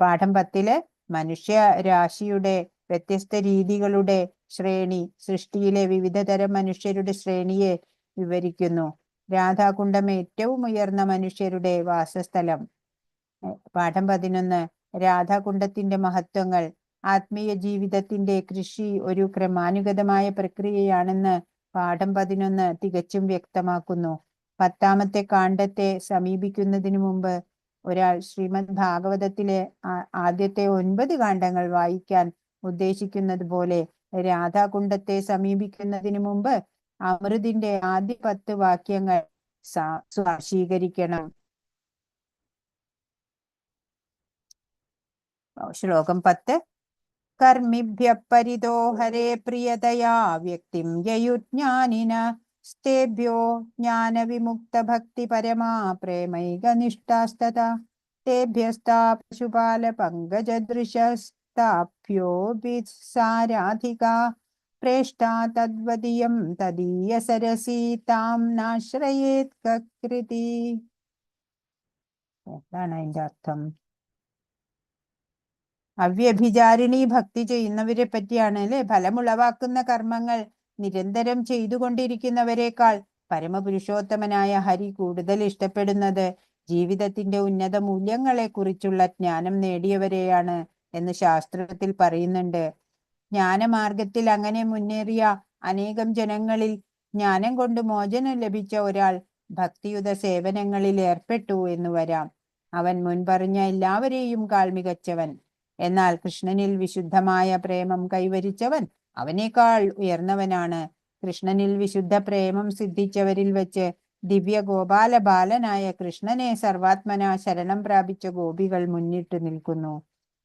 പാഠം 10 മനുഷ്യ രാശിയുടെ വ്യത്യസ്ത രീതികളുടെ ശ്രേണി, സൃഷ്ടിയിലെ വിവിധ തരം മനുഷ്യരുടെ ശ്രേണിയെ വിവരിക്കുന്നു. രാധാകുണ്ടം ഏറ്റവും ഉയർന്ന മനുഷ്യരുടെ വാസസ്ഥലം. പാഠം 11 രാധാകുണ്ടത്തിന്റെ മഹത്വങ്ങൾ. ആത്മീയ ജീവിതത്തിന്റെ കൃഷി ഒരു ക്രമാനുഗതമായ പ്രക്രിയയാണെന്ന് പാഠം 11 തികച്ചും വ്യക്തമാക്കുന്നു. 10ാമത്തെ കാണ്ഡത്തെ സമീപിക്കുന്നതിന് മുമ്പ് ഒരാൾ ശ്രീമദ് ഭാഗവതത്തിലെ ആദ്യത്തെ 9 കാണ്ഡങ്ങൾ വായിക്കാൻ ഉദ്ദേശിക്കുന്നത് പോലെ രാധാകുണ്ടത്തെ സമീപിക്കുന്നതിന് മുമ്പ് അമൃതിന്റെ ആദ്യ 10 വാക്യങ്ങൾ സ്വാംശീകരിക്കണം. ശ്ലോകം 10 കർമ്മിഭ്യ പരിതോ ഹരേ പ്രിയതയാ വ്യക്തിം യയുജ്ഞാനിന സ്തേഭ്യോ ജ്ഞാനവിമുക്ത ഭക്തി പരമാ പ്രേമൈകനിഷ്ഠാസ്തത തേഭ്യസ്താ പശുപാല പങ്കജദൃശസ്താഭ്യോ സാരാധിക പ്രേഷ്ഠാ തദ്വദീയം തദീയ സരസീ താം നാശ്രയേത് കൃതി. എന്താണ് അതിന്റെ അർത്ഥം? അവ്യഭിചാരിണി ഭക്തി ചെയ്യുന്നവരെ പറ്റിയാണ് അല്ലെ. ഫലമുളവാക്കുന്ന കർമ്മങ്ങൾ നിരന്തരം ചെയ്തുകൊണ്ടിരിക്കുന്നവരെക്കാൾ പരമപുരുഷോത്തമനായ ഹരി കൂടുതൽ ഇഷ്ടപ്പെടുന്നത് ജീവിതത്തിന്റെ ഉന്നത മൂല്യങ്ങളെ കുറിച്ചുള്ള ജ്ഞാനം നേടിയവരെയാണ് എന്ന് ശാസ്ത്രത്തിൽ പറയുന്നുണ്ട്. ജ്ഞാനമാർഗത്തിൽ അങ്ങനെ മുന്നേറിയ അനേകം ജനങ്ങളിൽ ജ്ഞാനം കൊണ്ട് മോചനം ലഭിച്ച ഒരാൾ ഭക്തിയുത സേവനങ്ങളിൽ ഏർപ്പെട്ടു എന്ന് വരാം. അവൻ മുൻപറഞ്ഞ എല്ലാവരെയും കാൾ മികച്ചവൻ. എന്നാൽ കൃഷ്ണനിൽ വിശുദ്ധമായ പ്രേമം കൈവരിച്ചവൻ അവനേക്കാൾ ഉയർന്നവനാണ്. കൃഷ്ണനിൽ വിശുദ്ധ പ്രേമം സിദ്ധിച്ചവരിൽ വെച്ച് ദിവ്യ ഗോപാല ബാലനായ കൃഷ്ണനെ സർവാത്മന ശരണം പ്രാപിച്ച ഗോപികൾ മുന്നിട്ട് നിൽക്കുന്നു.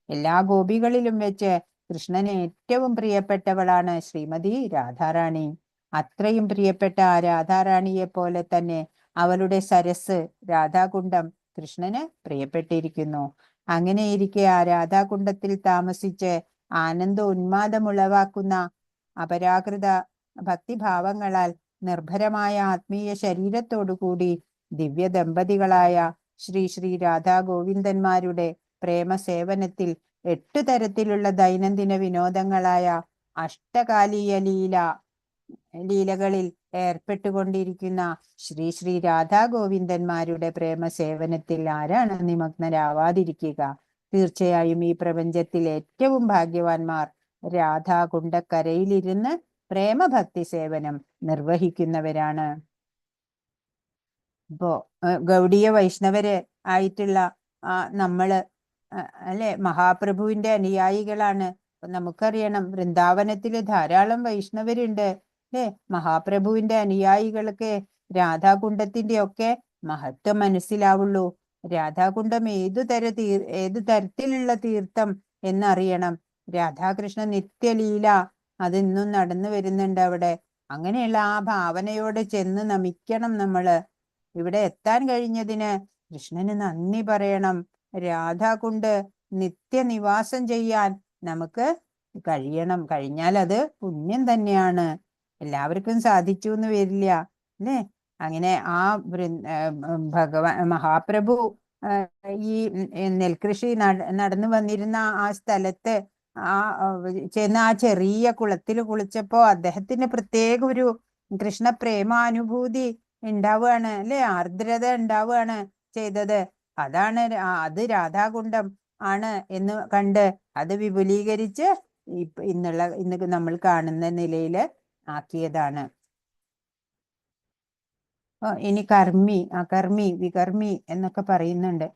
എല്ലാ ഗോപികളിലും വെച്ച് കൃഷ്ണന് ഏറ്റവും പ്രിയപ്പെട്ടവളാണ് ശ്രീമതി രാധാറാണി. അത്രയും പ്രിയപ്പെട്ട ആ രാധാറാണിയെ പോലെ തന്നെ അവളുടെ സരസ് രാധാകുണ്ഡം കൃഷ്ണന് പ്രിയപ്പെട്ടിരിക്കുന്നു. അങ്ങനെയിരിക്കെ ആ രാധാകുണ്ഡത്തിൽ താമസിച്ച് ആനന്ദ ഉന്മാദമുളവാക്കുന്ന അപരാകൃത ഭക്തിഭാവങ്ങളാൽ നിർഭരമായ ആത്മീയ ശരീരത്തോടുകൂടി ദിവ്യ ദമ്പതികളായ ശ്രീ ശ്രീ രാധാ ഗോവിന്ദന്മാരുടെ പ്രേമസേവനത്തിൽ 8 തരത്തിലുള്ള ദൈനംദിന വിനോദങ്ങളായ അഷ്ടകാലീയ ലീലകളിൽ ഏർപ്പെട്ടുകൊണ്ടിരിക്കുന്ന ശ്രീ ശ്രീ രാധാ ഗോവിന്ദന്മാരുടെ പ്രേമസേവനത്തിൽ ആരാണ് നിമഗ്നരാവാതിരിക്കുക? തീർച്ചയായും ഈ പ്രപഞ്ചത്തിൽ ഏറ്റവും ഭാഗ്യവാന്മാർ രാധാകുണ്ഡക്കരയിലിരുന്ന് പ്രേമഭക്തി സേവനം നിർവഹിക്കുന്നവരാണ്. ഇപ്പോ ഗൗഡീയ വൈഷ്ണവര് ആയിട്ടുള്ള നമ്മള് അല്ലെ മഹാപ്രഭുവിന്റെ അനുയായികളാണ്. നമുക്കറിയണം വൃന്ദാവനത്തില് ധാരാളം വൈഷ്ണവരുണ്ട് അല്ലെ. മഹാപ്രഭുവിന്റെ അനുയായികൾക്ക് രാധാകുണ്ഡത്തിന്റെ ഒക്കെ മഹത്വം മനസ്സിലാവുള്ളൂ. രാധാകുണ്ഡം ഏതു തരത്തിലുള്ള തീർത്ഥം എന്നറിയണം. രാധാകൃഷ്ണ നിത്യലീല അതിന്നും നടന്നു വരുന്നുണ്ട് അവിടെ. അങ്ങനെയുള്ള ആ ഭാവനയോടെ ചെന്ന് നമിക്കണം നമ്മള്. ഇവിടെ എത്താൻ കഴിഞ്ഞതിന് കൃഷ്ണന് നന്ദി പറയണം. രാധാകുണ്ട് നിത്യനിവാസം ചെയ്യാൻ നമുക്ക് കഴിഞ്ഞാൽ അത് പുണ്യം തന്നെയാണ്. എല്ലാവർക്കും സാധിച്ചു എന്ന് വരില്ല അല്ലേ. അങ്ങനെ ആ മഹാപ്രഭു ഈ നെൽകൃഷി നടന്നു വന്നിരുന്ന ആ സ്ഥലത്ത് ചെന്ന് ആ ചെറിയ കുളത്തിൽ കുളിച്ചപ്പോ അദ്ദേഹത്തിന് പ്രത്യേക ഒരു കൃഷ്ണ പ്രേമാനുഭൂതി ഉണ്ടാവുകയാണ് അല്ലെ. ആർദ്രത ഉണ്ടാവുകയാണ് ചെയ്തത്. അത് രാധാകുണ്ഡം ആണ് എന്ന് കണ്ട് അത് വിപുലീകരിച്ച് ഇന്ന് നമ്മൾ കാണുന്ന നിലയിൽ ആക്കിയതാണ്. ഇനി അകർമ്മി വികർമ്മി എന്നൊക്കെ പറയുന്നുണ്ട്.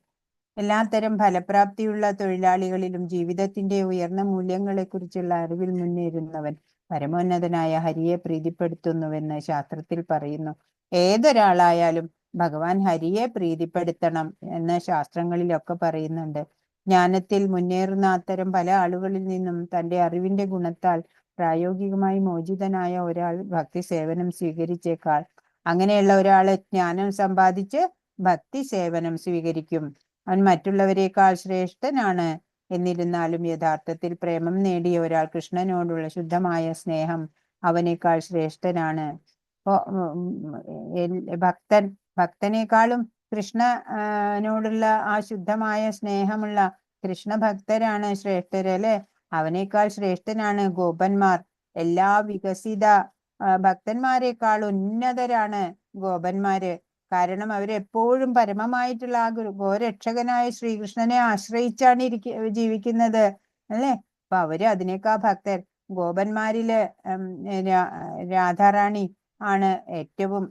എല്ലാത്തരം ഫലപ്രാപ്തിയുള്ള തൊഴിലാളികളിലും ജീവിതത്തിന്റെ ഉയർന്ന മൂല്യങ്ങളെ കുറിച്ചുള്ള അറിവിൽ മുന്നേറുന്നവൻ പരമോന്നതനായ ഹരിയെ പ്രീതിപ്പെടുത്തുന്നുവെന്ന് ശാസ്ത്രത്തിൽ പറയുന്നു. ഏതൊരാളായാലും ഭഗവാൻ ഹരിയെ പ്രീതിപ്പെടുത്തണം എന്ന് ശാസ്ത്രങ്ങളിലൊക്കെ പറയുന്നുണ്ട്. ജ്ഞാനത്തിൽ മുന്നേറുന്ന അത്തരം പല ആളുകളിൽ നിന്നും തന്റെ അറിവിന്റെ ഗുണത്താൽ പ്രായോഗികമായി മോചിതനായ ഒരാൾ ഭക്തി സേവനം സ്വീകരിച്ചേക്കാൾ അങ്ങനെയുള്ള ഒരാള് ജ്ഞാനം സമ്പാദിച്ച് ഭക്തി സേവനം സ്വീകരിക്കും. അവൻ മറ്റുള്ളവരെക്കാൾ ശ്രേഷ്ഠനാണ്. എന്നിരുന്നാലും യഥാർത്ഥത്തിൽ പ്രേമം നേടിയ ഒരാൾ കൃഷ്ണനോടുള്ള ശുദ്ധമായ സ്നേഹം അവനേക്കാൾ ശ്രേഷ്ഠനാണ്. ഭക്തനേക്കാളും കൃഷ്ണനോടുള്ള ആ ശുദ്ധമായ സ്നേഹമുള്ള കൃഷ്ണ ഭക്തരാണ് ശ്രേഷ്ഠര് അല്ലെ. അവനേക്കാൾ ശ്രേഷ്ഠനാണ് ഗോപന്മാർ. എല്ലാ വികസിത ഭക്തന്മാരെക്കാൾ ഉന്നതരാണ് ഗോപന്മാര്. കാരണം അവരെപ്പോഴും പരമമായിട്ടുള്ള ആ ഗോരക്ഷകനായ ശ്രീകൃഷ്ണനെ ആശ്രയിച്ചാണ് ജീവിക്കുന്നത് അല്ലെ. അപ്പൊ അവര് അതിനേക്കാൾ ഭക്തർ. ഗോപന്മാരില് രാധാറാണി ആണ് ഏറ്റവും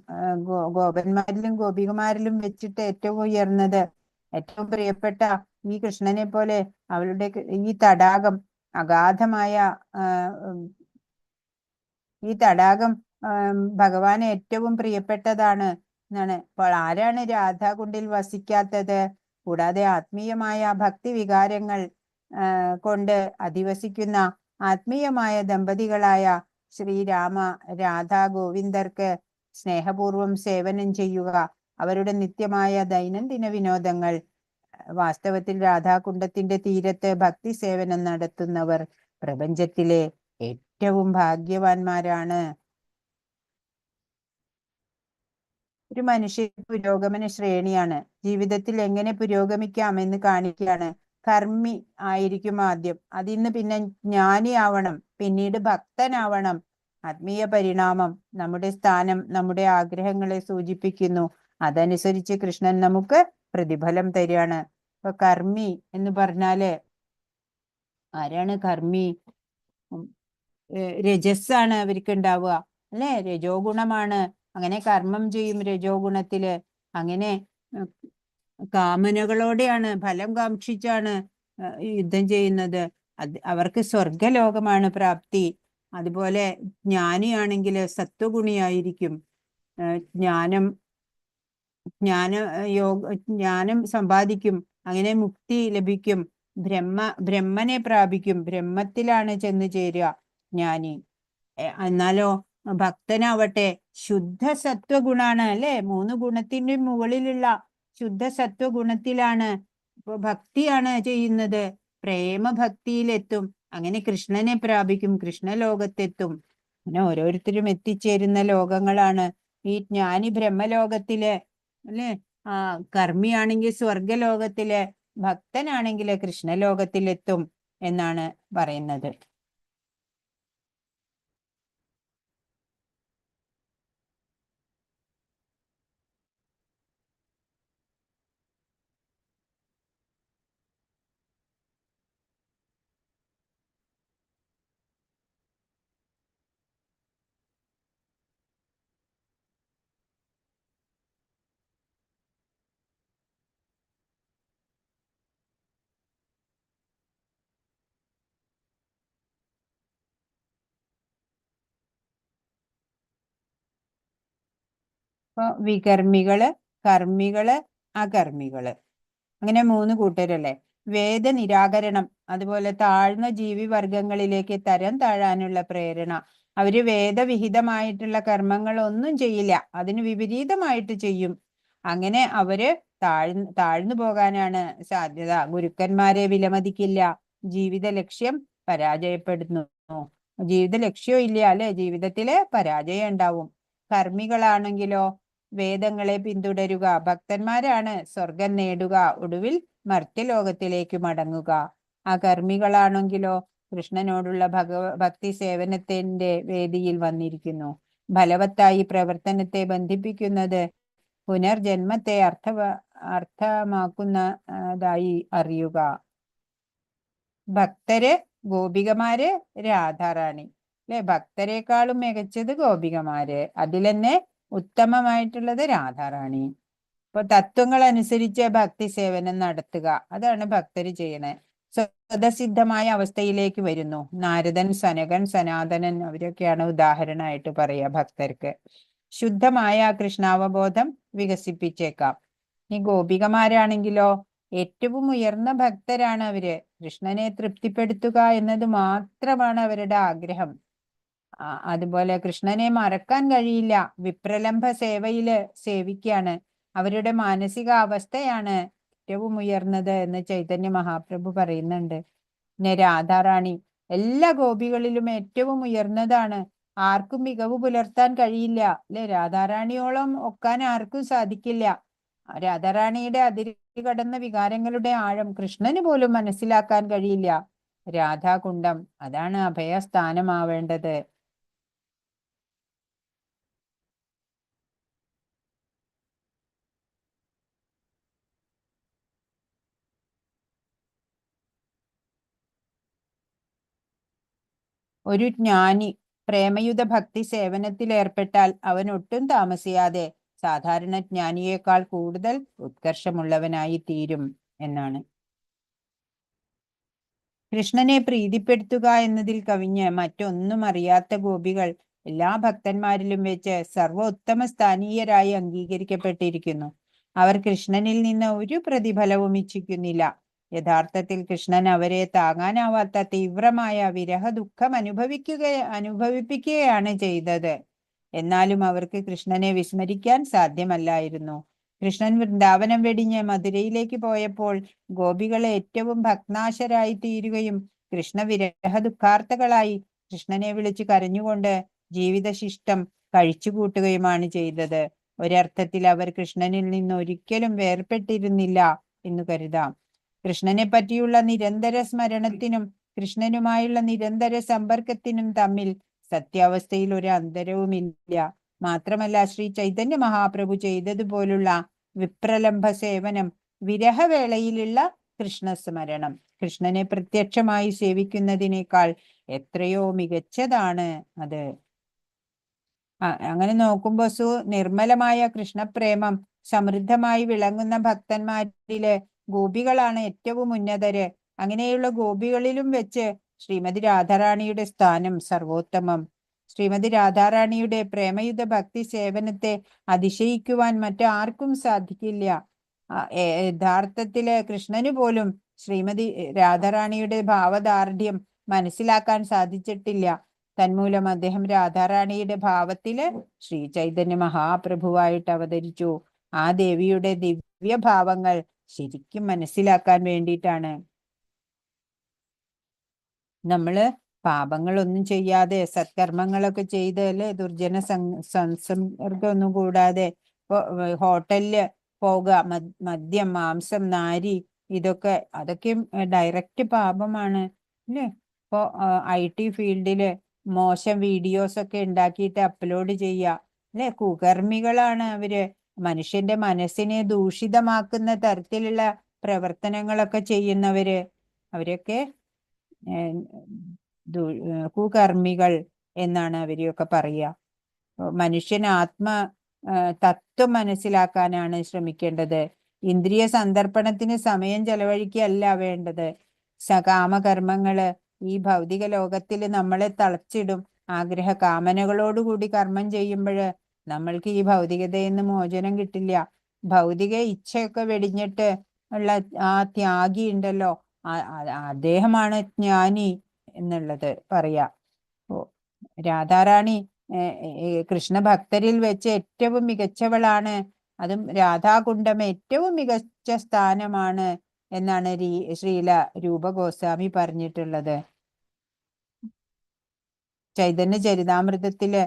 ഗോപന്മാരിലും ഗോപികമാരിലും വെച്ചിട്ട് ഏറ്റവും ഉയർന്നത്. ഏറ്റവും പ്രിയപ്പെട്ട ഈ കൃഷ്ണനെ പോലെ അവളുടെ ഈ തടാകം അഗാധമായ ഈ തടാകം ഭഗവാന് ഏറ്റവും പ്രിയപ്പെട്ടതാണ് എന്നാണ്. അപ്പോൾ ആരാണ് രാധാകുണ്ടിൽ വസിക്കാത്തത്? കൂടാതെ ആത്മീയമായ ഭക്തി വികാരങ്ങൾ കൊണ്ട് അധിവസിക്കുന്ന ആത്മീയമായ ദമ്പതികളായ ശ്രീരാമ രാധാ ഗോവിന്ദർക്ക് സ്നേഹപൂർവം സേവനം ചെയ്യുക അവരുടെ നിത്യമായ ദൈനംദിന വിനോദങ്ങൾ. വാസ്തവത്തിൽ രാധാകുണ്ഡത്തിന്റെ തീരത്ത് ഭക്തി സേവനം നടത്തുന്നവർ പ്രപഞ്ചത്തിലെ ഏറ്റവും ഭാഗ്യവാന്മാരാണ്. ഒരു മനുഷ്യ പുരോഗമന ശ്രേണിയാണ്. ജീവിതത്തിൽ എങ്ങനെ പുരോഗമിക്കാമെന്ന് കാണിക്കുകയാണ്. കർമ്മി ആയിരിക്കും ആദ്യം, അതിന്ന് പിന്നെ ജ്ഞാനി ആവണം, പിന്നീട് ഭക്തനാവണം, ആത്മീയ പരിണാമം, നമ്മുടെ സ്ഥാനം, നമ്മുടെ ആഗ്രഹങ്ങളെ സൂചിപ്പിക്കുന്നു. അതനുസരിച്ച് കൃഷ്ണൻ നമുക്ക് പ്രതിഫലം തരികയാണ്. ഇപ്പൊ കർമ്മി എന്ന് പറഞ്ഞാല് ആരാണ് കർമ്മി? രജസ്സാണ് അവർക്ക് ഉണ്ടാവുക, അല്ലെ? രജോ ഗുണമാണ്. അങ്ങനെ കർമ്മം ചെയ്യും രജോ ഗുണത്തില്. അങ്ങനെ കാമനകളോടെയാണ്, ഫലം കാക്ഷിച്ചാണ് യുദ്ധം ചെയ്യുന്നത്. അവർക്ക് സ്വർഗലോകമാണ് പ്രാപ്തി. അതുപോലെ ജ്ഞാനിയാണെങ്കിൽ സത്വഗുണിയായിരിക്കും. ജ്ഞാനം ജ്ഞാനം സമ്പാദിക്കും. അങ്ങനെ മുക്തി ലഭിക്കും. ബ്രഹ്മനെ പ്രാപിക്കും. ബ്രഹ്മത്തിലാണ് ചെന്ന് ചേരുക ജ്ഞാനി. എന്നാലോ ഭക്തനാവട്ടെ ശുദ്ധ സത്വഗുണാണ്, അല്ലെ? 3 ഗുണത്തിന്റെ മുകളിലുള്ള ശുദ്ധ സത്വഗുണത്തിലാണ്. ഇപ്പൊ ഭക്തിയാണ് ചെയ്യുന്നത്. പ്രേമഭക്തിയിലെത്തും. അങ്ങനെ കൃഷ്ണനെ പ്രാപിക്കും, കൃഷ്ണലോകത്തെത്തും. അങ്ങനെ ഓരോരുത്തരും എത്തിച്ചേരുന്ന ലോകങ്ങളാണ് ഈ ജ്ഞാനി ബ്രഹ്മലോകത്തില്, അല്ലെ? കർമ്മിയാണെങ്കിൽ സ്വർഗലോകത്തില്, ഭക്തനാണെങ്കിൽ കൃഷ്ണലോകത്തിലെത്തും എന്നാണ് പറയുന്നത്. ഇപ്പൊ വികർമ്മികള്, കർമ്മികള്, അകർമ്മികള്, അങ്ങനെ 3 കൂട്ടരല്ലേ? വേദനിരാകരണം, അതുപോലെ താഴ്ന്ന ജീവിവർഗങ്ങളിലേക്ക് തരം താഴാനുള്ള പ്രേരണ. അവര് വേദവിഹിതമായിട്ടുള്ള കർമ്മങ്ങളൊന്നും ചെയ്യില്ല, അതിന് വിപരീതമായിട്ട് ചെയ്യും. അങ്ങനെ അവര് താഴ്ന്നു പോകാനാണ് സാധ്യത. ഗുരുക്കന്മാരെ വിലമതിക്കില്ല. ജീവിത ലക്ഷ്യം പരാജയപ്പെടുന്നു. ജീവിത ലക്ഷ്യം ഇല്ല, അല്ലെ? ജീവിതത്തില് പരാജയം ഉണ്ടാവും. കർമ്മികളാണെങ്കിലോ വേദങ്ങളെ പിന്തുടരുക. ഭക്തന്മാരാണ് സ്വർഗം നേടുക, ഒടുവിൽ മർത്യലോകത്തിലേക്ക് മടങ്ങുക. കർമ്മികളാണെങ്കിലോ കൃഷ്ണനോടുള്ള ഭക്തി സേവനത്തിന്റെ വേദിയിൽ വന്നിരിക്കുന്നു. ഫലവത്തായി പ്രവർത്തനത്തെ ബന്ധിപ്പിക്കുന്നത് പുനർജന്മത്തെ അർത്ഥമാക്കുന്നതായി അറിയുക. ഭക്തര്, ഗോപികമാര്, രാധാറാണി, അല്ലെ? ഭക്തരെക്കാളും മികച്ചത് ഗോപികമാര്, അതിൽ തന്നെ ഉത്തമമായിട്ടുള്ളത് രാധാറാണി. ഇപ്പൊ തത്വങ്ങൾ അനുസരിച്ച് ഭക്തി സേവനം നടത്തുക, അതാണ് ഭക്തര് ചെയ്യണേ. സ്വതസിദ്ധമായ അവസ്ഥയിലേക്ക് വരുന്നു. നാരദൻ, സനകൻ, സനാതനൻ അവരൊക്കെയാണ് ഉദാഹരണമായിട്ട് പറയുക ഭക്തർക്ക്. ശുദ്ധമായ കൃഷ്ണാവബോധം വികസിപ്പിച്ചേക്കാം. ഈ ഗോപികമാരാണെങ്കിലോ ഏറ്റവും ഉയർന്ന ഭക്തരാണ് അവര്. കൃഷ്ണനെ തൃപ്തിപ്പെടുത്തുക എന്നത് മാത്രമാണ് അവരുടെ ആഗ്രഹം. അതുപോലെ കൃഷ്ണനെ മറക്കാൻ കഴിയില്ല. വിപ്രലംബ സേവയില് സേവിക്കാണ്. അവരുടെ മാനസിക അവസ്ഥയാണ് ഏറ്റവും ഉയർന്നത് എന്ന് ചൈതന്യ മഹാപ്രഭു പറയുന്നുണ്ട്. പിന്നെ രാധാറാണി എല്ലാ ഗോപികളിലും ഏറ്റവും ഉയർന്നതാണ്. ആർക്കും മികവ് പുലർത്താൻ കഴിയില്ല, അല്ലെ? രാധാറാണിയോളം ഒക്കാൻ ആർക്കും സാധിക്കില്ല. രാധാറാണിയുടെ അതിര് കടന്ന വികാരങ്ങളുടെ ആഴം കൃഷ്ണന് പോലും മനസ്സിലാക്കാൻ കഴിയില്ല. രാധാകുണ്ഡം, അതാണ് അഭയസ്ഥാനമാവേണ്ടത്. ഒരു ജ്ഞാനി പ്രേമയുത ഭക്തി സേവനത്തിൽ ഏർപ്പെട്ടാൽ അവൻ ഒട്ടും താമസിയാതെ സാധാരണ ജ്ഞാനിയേക്കാൾ കൂടുതൽ ഉത്കർഷമുള്ളവനായി തീരും എന്നാണ്. കൃഷ്ണനെ പ്രീതിപ്പെടുത്തുക എന്നതിൽ കവിഞ്ഞ് മറ്റൊന്നും അറിയാത്ത ഗോപികൾ എല്ലാ ഭക്തന്മാരിലും വെച്ച് സർവോത്തമ സ്ഥാനീയരായി അംഗീകരിക്കപ്പെട്ടിരിക്കുന്നു. അവർ കൃഷ്ണനിൽ നിന്ന് ഒരു പ്രതിഫലവും ഇച്ഛിക്കുന്നില്ല. യഥാർത്ഥത്തിൽ കൃഷ്ണൻ അവരെ താങ്ങാനാവാത്ത തീവ്രമായ വിരഹ ദുഃഖം അനുഭവിപ്പിക്കുകയാണ് ചെയ്തത്. എന്നാലും അവർക്ക് കൃഷ്ണനെ വിസ്മരിക്കാൻ സാധ്യമല്ലായിരുന്നു. കൃഷ്ണൻ വൃന്ദാവനം വെടിഞ്ഞ് മധുരയിലേക്ക് പോയപ്പോൾ ഗോപികൾ ഏറ്റവും ഭഗ്നാശരായി തീരുകയും കൃഷ്ണവിരഹ ദുഃഖാർത്ഥകളായി കൃഷ്ണനെ വിളിച്ചു കരഞ്ഞുകൊണ്ട് ജീവിതശിഷ്ടം കഴിച്ചുകൂട്ടുകയുമാണ് ചെയ്തത്. ഒരർത്ഥത്തിൽ അവർ കൃഷ്ണനിൽ നിന്ന് ഒരിക്കലും വേർപെട്ടിരുന്നില്ല എന്ന് കരുതാം. കൃഷ്ണനെ പറ്റിയുള്ള നിരന്തര സ്മരണത്തിനും കൃഷ്ണനുമായുള്ള നിരന്തര സമ്പർക്കത്തിനും തമ്മിൽ സത്യാവസ്ഥയിൽ ഒരു അന്തരവുമില്ല. മാത്രമല്ല ശ്രീ ചൈതന്യ മഹാപ്രഭു ചെയ്തതുപോലുള്ള വിപ്രലംബ സേവനം, വിരഹവേളയിലുള്ള കൃഷ്ണസ്മരണം, കൃഷ്ണനെ പ്രത്യക്ഷമായി സേവിക്കുന്നതിനേക്കാൾ എത്രയോ മികച്ചതാണ് അത്. അങ്ങനെ നോക്കുമ്പോ നിർമ്മലമായ കൃഷ്ണപ്രേമം സമൃദ്ധമായി വിളങ്ങുന്ന ഭക്തന്മാരിലെ ഗോപികളാണ് ഏറ്റവും ഉന്നതര്. അങ്ങനെയുള്ള ഗോപികളിലും വെച്ച് ശ്രീമതി രാധാറാണിയുടെ സ്ഥാനം സർവോത്തമം. ശ്രീമതി രാധാറാണിയുടെ പ്രേമയുത ഭക്തി സേവനത്തെ അതിശയിക്കുവാൻ മറ്റാർക്കും സാധിക്കില്ല. യഥാർത്ഥത്തില് കൃഷ്ണന് പോലും ശ്രീമതി രാധാറാണിയുടെ ഭാവദാർഢ്യം മനസ്സിലാക്കാൻ സാധിച്ചിട്ടില്ല. തന്മൂലം അദ്ദേഹം രാധാറാണിയുടെ ഭാവത്തില് ശ്രീ ചൈതന്യ മഹാപ്രഭുവായിട്ട് അവതരിച്ചു. ആ ദേവിയുടെ ദിവ്യഭാവങ്ങൾ ശരിക്കും മനസ്സിലാക്കാൻ വേണ്ടിയിട്ടാണ്. നമ്മള് പാപങ്ങളൊന്നും ചെയ്യാതെ സത്കർമ്മങ്ങളൊക്കെ ചെയ്ത് അല്ലെ, ദുർജന സംസർഗമൊന്നും കൂടാതെ ഇപ്പൊ ഹോട്ടലില് പോവുക, മദ്യം, മാംസം, നാരി, അതൊക്കെ ഡയറക്റ്റ് പാപമാണ് അല്ലേ. ഇപ്പൊ IT ഫീൽഡില് മോശം വീഡിയോസ് ഒക്കെ ഉണ്ടാക്കിയിട്ട് അപ്ലോഡ് ചെയ്യുക അല്ലെ, കുകർമ്മികളാണ് അവര്. മനുഷ്യന്റെ മനസ്സിനെ ദൂഷിതമാക്കുന്ന തരത്തിലുള്ള പ്രവർത്തനങ്ങളൊക്കെ ചെയ്യുന്നവര്, അവരൊക്കെ കുകർമ്മികൾ എന്നാണ് അവരെയൊക്കെ പറയുക. മനുഷ്യൻ തത്വം മനസ്സിലാക്കാനാണ് ശ്രമിക്കേണ്ടത്. ഇന്ദ്രിയ സന്ദർപ്പണത്തിന് സമയം ചെലവഴിക്കുകയല്ല വേണ്ടത്. സകാമകർമ്മങ്ങള് ഈ ഭൗതിക ലോകത്തിൽ നമ്മളെ തളച്ചിടും. ആഗ്രഹ കാമനകളോടുകൂടി കർമ്മം ചെയ്യുമ്പോൾ നമ്മൾക്ക് ഈ ഭൗതികതയിൽ നിന്ന് മോചനം കിട്ടില്ല. ഭൗതിക ഇച്ഛയൊക്കെ വെടിഞ്ഞിട്ട് ഉള്ള ആ ത്യാഗി ഉണ്ടല്ലോ, അദ്ദേഹമാണ് ജ്ഞാനി എന്നുള്ളത് പറയാ. രാധാറാണി കൃഷ്ണഭക്തരിൽ വെച്ച് ഏറ്റവും മികച്ചവളാണ്. അതും രാധാകുണ്ഡം ഏറ്റവും മികച്ച സ്ഥാനമാണ് എന്നാണ് ശ്രീല രൂപഗോസ്വാമി പറഞ്ഞിട്ടുള്ളത്. ചൈതന്യ ചരിതാമൃതത്തില്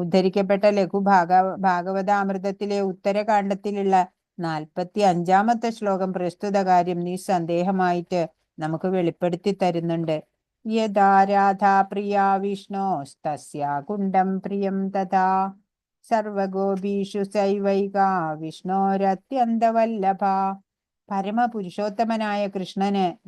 ഉദ്ധരിക്കപ്പെട്ട ഭാഗവതാമൃതത്തിലെ ഉത്തരകാണ്ഡത്തിലുള്ള 45-ാമത്തെ ശ്ലോകം പ്രസ്തുത കാര്യം നിസ്സന്ദേഹമായിട്ട് നമുക്ക് വെളിപ്പെടുത്തി തരുന്നുണ്ട്. യഥാ രാധാ പ്രിയാ വിഷ്ണോസ്തസ്യാ കുണ്ഡം പ്രിയം തഥാ സർവഗോപീഷു സൈവൈകാ വിഷ്ണോരത്യന്തവല്ലഭ. പരമപുരുഷോത്തമനായ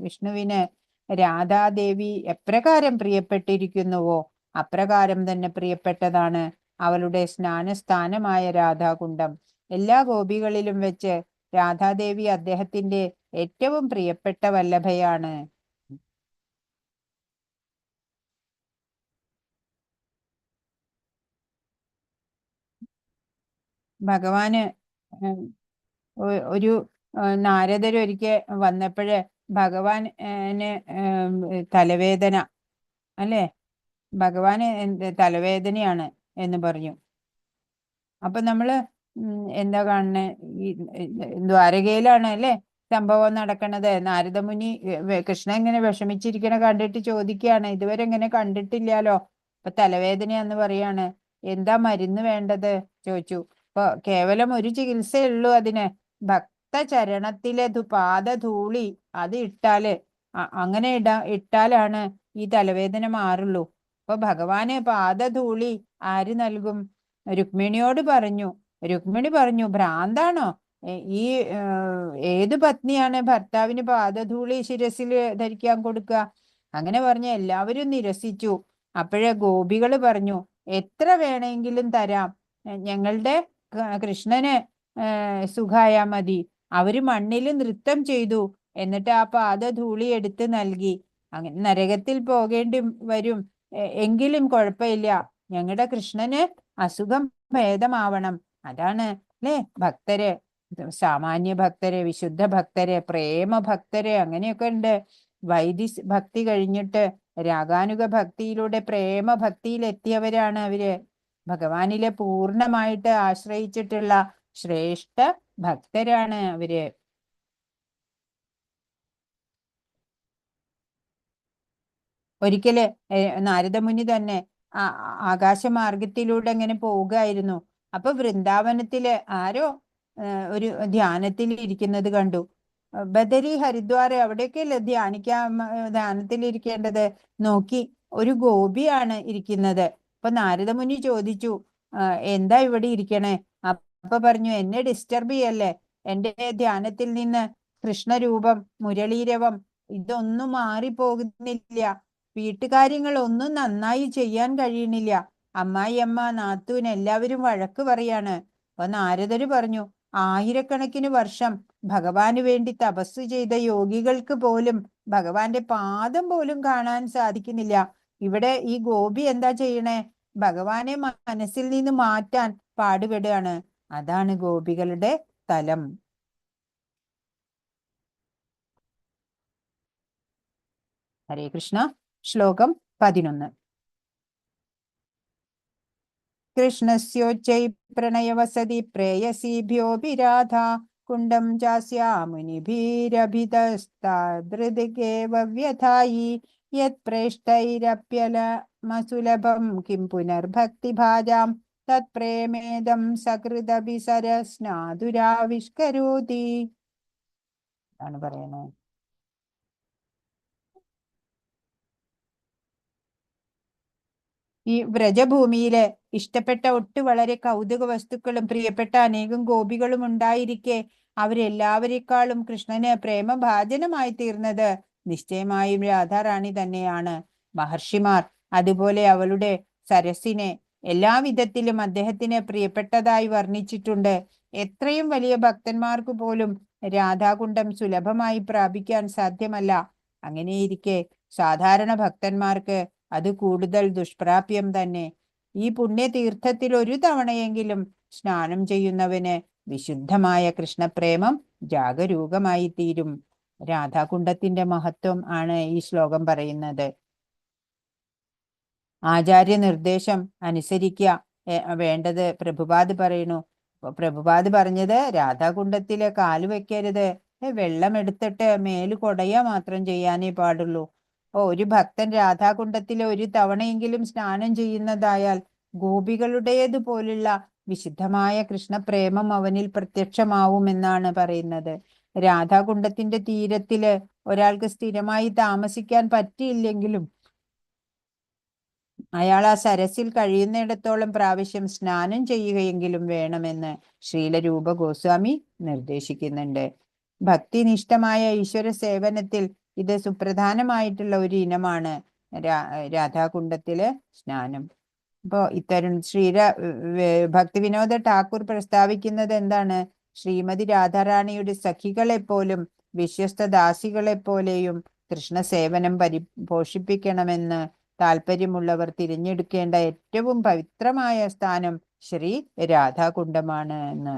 വിഷ്ണുവിന് രാധാദേവി എപ്രകാരം പ്രിയപ്പെട്ടിരിക്കുന്നുവോ അപ്രകാരം തന്നെ പ്രിയപ്പെട്ടതാണ് അവളുടെ സ്നാനസ്ഥാനമായ രാധാകുണ്ഡം. എല്ലാ ഗോപികളിലും വെച്ച് രാധാദേവി അദ്ദേഹത്തിന്റെ ഏറ്റവും പ്രിയപ്പെട്ട വല്ലഭയാണ്. ഭഗവാന് ഒരു നാരദരൊരിക്കൽ വന്നപ്പോഴ് ഭഗവാന് തലവേദന അല്ലേ, ഭഗവാന് തലവേദനയാണ് എന്ന് പറഞ്ഞു. അപ്പൊ നമ്മള് എന്താ കാണുന്നത്, ഈ ദ്വാരകയിലാണ് അല്ലെ സംഭവം നടക്കണത്. നാരദമുനി കൃഷ്ണൻ ഇങ്ങനെ വിഷമിച്ചിരിക്കണ കണ്ടിട്ട് ചോദിക്കുകയാണ്, ഇതുവരെ ഇങ്ങനെ കണ്ടിട്ടില്ലാലോ, അപ്പൊ തലവേദനയാന്ന് പറയാണ്. എന്താ മരുന്ന് വേണ്ടത് ചോദിച്ചു. അപ്പൊ കേവലം ഒരു ചികിത്സയുള്ളൂ അതിന്, ഭക്തചരണത്തിലെ പാദധൂളി അത് ഇട്ടാല്, അങ്ങനെ ഇട്ടാലാണ് ഈ തലവേദന മാറുള്ളൂ. അപ്പൊ ഭഗവാന് പാദധൂളി ആര് നൽകും? രുക്മിണിയോട് പറഞ്ഞു. രുക്മിണി പറഞ്ഞു, ഭ്രാന്താണോ? ഈ ഏത് പത്നിയാണ് ഭർത്താവിന് പാദധൂളി ശിരസിൽ ധരിക്കാൻ കൊടുക്കുക? അങ്ങനെ പറഞ്ഞ എല്ലാവരും നിരസിച്ചു. അപ്പോഴേ ഗോപികള് പറഞ്ഞു, എത്ര വേണമെങ്കിലും തരാം, ഞങ്ങളുടെ കൃഷ്ണന് സുഖായാ മതി. അവര് മണ്ണിൽ നൃത്തം ചെയ്തു, എന്നിട്ട് ആ പാദധൂളി എടുത്ത് നൽകി. അങ്ങനെ നരകത്തിൽ പോകേണ്ടി വരും, എങ്കിലും കുഴപ്പമില്ല, ഞങ്ങളുടെ കൃഷ്ണന് അസുഖം ഭേദമാവണം. അതാണ് അല്ലേ ഭക്തര്, സാമാന്യ ഭക്തര്, വിശുദ്ധ ഭക്തര്, പ്രേമ ഭക്തര്, അങ്ങനെയൊക്കെ ഉണ്ട്. ഭക്തി കഴിഞ്ഞിട്ട് രാഗാനുഗ ഭക്തിയിലൂടെ പ്രേമ ഭക്തിയിലെത്തിയവരാണ് അവര്. ഭഗവാനിലെ പൂർണ്ണമായിട്ട് ആശ്രയിച്ചിട്ടുള്ള ശ്രേഷ്ഠ ഭക്തരാണ് അവര്. ഒരിക്കല് നാരദമുനി തന്നെ ആകാശമാർഗത്തിലൂടെ ഇങ്ങനെ പോവുകയായിരുന്നു. അപ്പൊ വൃന്ദാവനത്തില് ആരോ ഒരു ധ്യാനത്തിൽ ഇരിക്കുന്നത് കണ്ടു. ബദരി, ഹരിദ്വാർ അവിടെയൊക്കെയല്ലേ ധ്യാനത്തിൽ ഇരിക്കേണ്ടത്. നോക്കി ഒരു ഗോപിയാണ് ഇരിക്കുന്നത്. അപ്പൊ നാരദമുനി ചോദിച്ചു, എന്താ ഇവിടെ ഇരിക്കണേ? അപ്പൊ പറഞ്ഞു, എന്നെ ഡിസ്റ്റർബ് ചെയ്യല്ലേ. എന്റെ ധ്യാനത്തിൽ നിന്ന് കൃഷ്ണരൂപം, മുരളീരവം ഇതൊന്നും മാറിപ്പോകുന്നില്ല. വീട്ടുകാര്യങ്ങൾ ഒന്നും നന്നായി ചെയ്യാൻ കഴിയണില്ല. അമ്മായിയമ്മ, നാത്തൂൻ എല്ലാവരും വഴക്ക് പറയാണ്. അപ്പൊ നാരദര് പറഞ്ഞു, ആയിരക്കണക്കിന് വർഷം ഭഗവാന് വേണ്ടി തപസ് ചെയ്ത യോഗികൾക്ക് പോലും ഭഗവാന്റെ പാദം പോലും കാണാൻ സാധിക്കുന്നില്ല. ഇവിടെ ഈ ഗോപി എന്താ ചെയ്യണേ? ഭഗവാനെ മനസ്സിൽ നിന്ന് മാറ്റാൻ പാടുപെടുകയാണ്. അതാണ് ഗോപികളുടെ തലം. ഹരേ കൃഷ്ണ. ശ്ലോകം 11. കൃഷ്ണസ്യോച്ചൈ പ്രണയവസതി പ്രേയസീഭ്യോപി രാധ കുണ്ഡം ചാസ്യാമുനിഭിരഭിതസ്താദൃദിഗേവ വ്യഥായി യത് പ്രേഷ്ടൈരപ്യലമസുലഭം കിം പുനർഭക്തിഭാജാം തത് പ്രേമേദം സകൃദപി സരസ്നാദുരാവിഷ്കരോതി. ആണ് പറയണേ. ഈ വ്രജഭൂമിയിലെ ഇഷ്ടപ്പെട്ട ഒട്ട് വളരെ കൗതുക വസ്തുക്കളും പ്രിയപ്പെട്ട അനേകം ഗോപികളും ഉണ്ടായിരിക്കെ അവരെല്ലാവരെക്കാളും കൃഷ്ണന് പ്രേമഭാജനമായി തീർന്നത് നിശ്ചയമായും രാധാറാണി തന്നെയാണ്. മഹർഷിമാർ അതുപോലെ അവളുടെ സരസിനെ എല്ലാവിധത്തിലും അദ്ദേഹത്തിന് പ്രിയപ്പെട്ടതായി വർണ്ണിച്ചിട്ടുണ്ട്. എത്രയും വലിയ ഭക്തന്മാർക്ക് പോലും രാധാകുണ്ഡം സുലഭമായി പ്രാപിക്കാൻ സാധ്യമല്ല. അങ്ങനെയിരിക്കെ സാധാരണ ഭക്തന്മാർക്ക് അത് കൂടുതൽ ദുഷ്പ്രാപ്യം തന്നെ. ഈ പുണ്യതീർത്ഥത്തിൽ ഒരു തവണയെങ്കിലും സ്നാനം ചെയ്യുന്നവന് വിശുദ്ധമായ കൃഷ്ണപ്രേമം ജാഗരൂകമായി തീരും. രാധാകുണ്ഡത്തിന്റെ മഹത്വം ആണ് ഈ ശ്ലോകം പറയുന്നത്. ആചാര്യ നിർദ്ദേശം അനുസരിക്കുക വേണ്ടത് പ്രഭുപാദ് പറയുന്നു. പ്രഭുപാദ് പറഞ്ഞത് രാധാകുണ്ഡത്തില് കാല് വെക്കരുത്, വെള്ളം എടുത്തിട്ട് മേല് കൊടയ മാത്രം ചെയ്യാനേ പാടുള്ളൂ. ഒരു ഭക്തൻ രാധാകുണ്ഡത്തിലെ ഒരു തവണയെങ്കിലും സ്നാനം ചെയ്യുന്നതായാൽ ഗോപികളുടേതുപോലുള്ള വിശുദ്ധമായ കൃഷ്ണപ്രേമം അവനിൽ പ്രത്യക്ഷമാവുമെന്നാണ് പറയുന്നത്. രാധാകുണ്ഡത്തിന്റെ തീരത്തില് ഒരാൾക്ക് സ്ഥിരമായി താമസിക്കാൻ പറ്റിയില്ലെങ്കിലും അയാൾ ആ സരസിൽ കഴിയുന്നിടത്തോളം പ്രാവശ്യം സ്നാനം ചെയ്യുകയെങ്കിലും വേണമെന്ന് ശ്രീലരൂപ ഗോസ്വാമി നിർദ്ദേശിക്കുന്നുണ്ട്. ഭക്തിനിഷ്ഠമായ ഈശ്വര സേവനത്തിൽ ഇത് സുപ്രധാനമായിട്ടുള്ള ഒരു ഇനമാണ് രാധാകുണ്ഡത്തിലെ സ്നാനം. അപ്പോ ഇത്തരം ഭക്തിവിനോദ ഠാക്കൂർ പ്രസ്താവിക്കുന്നത് എന്താണ്? ശ്രീമതി രാധാറാണിയുടെ സഖികളെപ്പോലും വിശ്വസ്ത ദാസികളെപ്പോലെയും കൃഷ്ണസേവനം പോഷിപ്പിക്കണമെന്ന് താല്പര്യമുള്ളവർ തിരഞ്ഞെടുക്കേണ്ട ഏറ്റവും പവിത്രമായ സ്ഥാനം ശ്രീ രാധാകുണ്ഡമാണ് എന്ന്.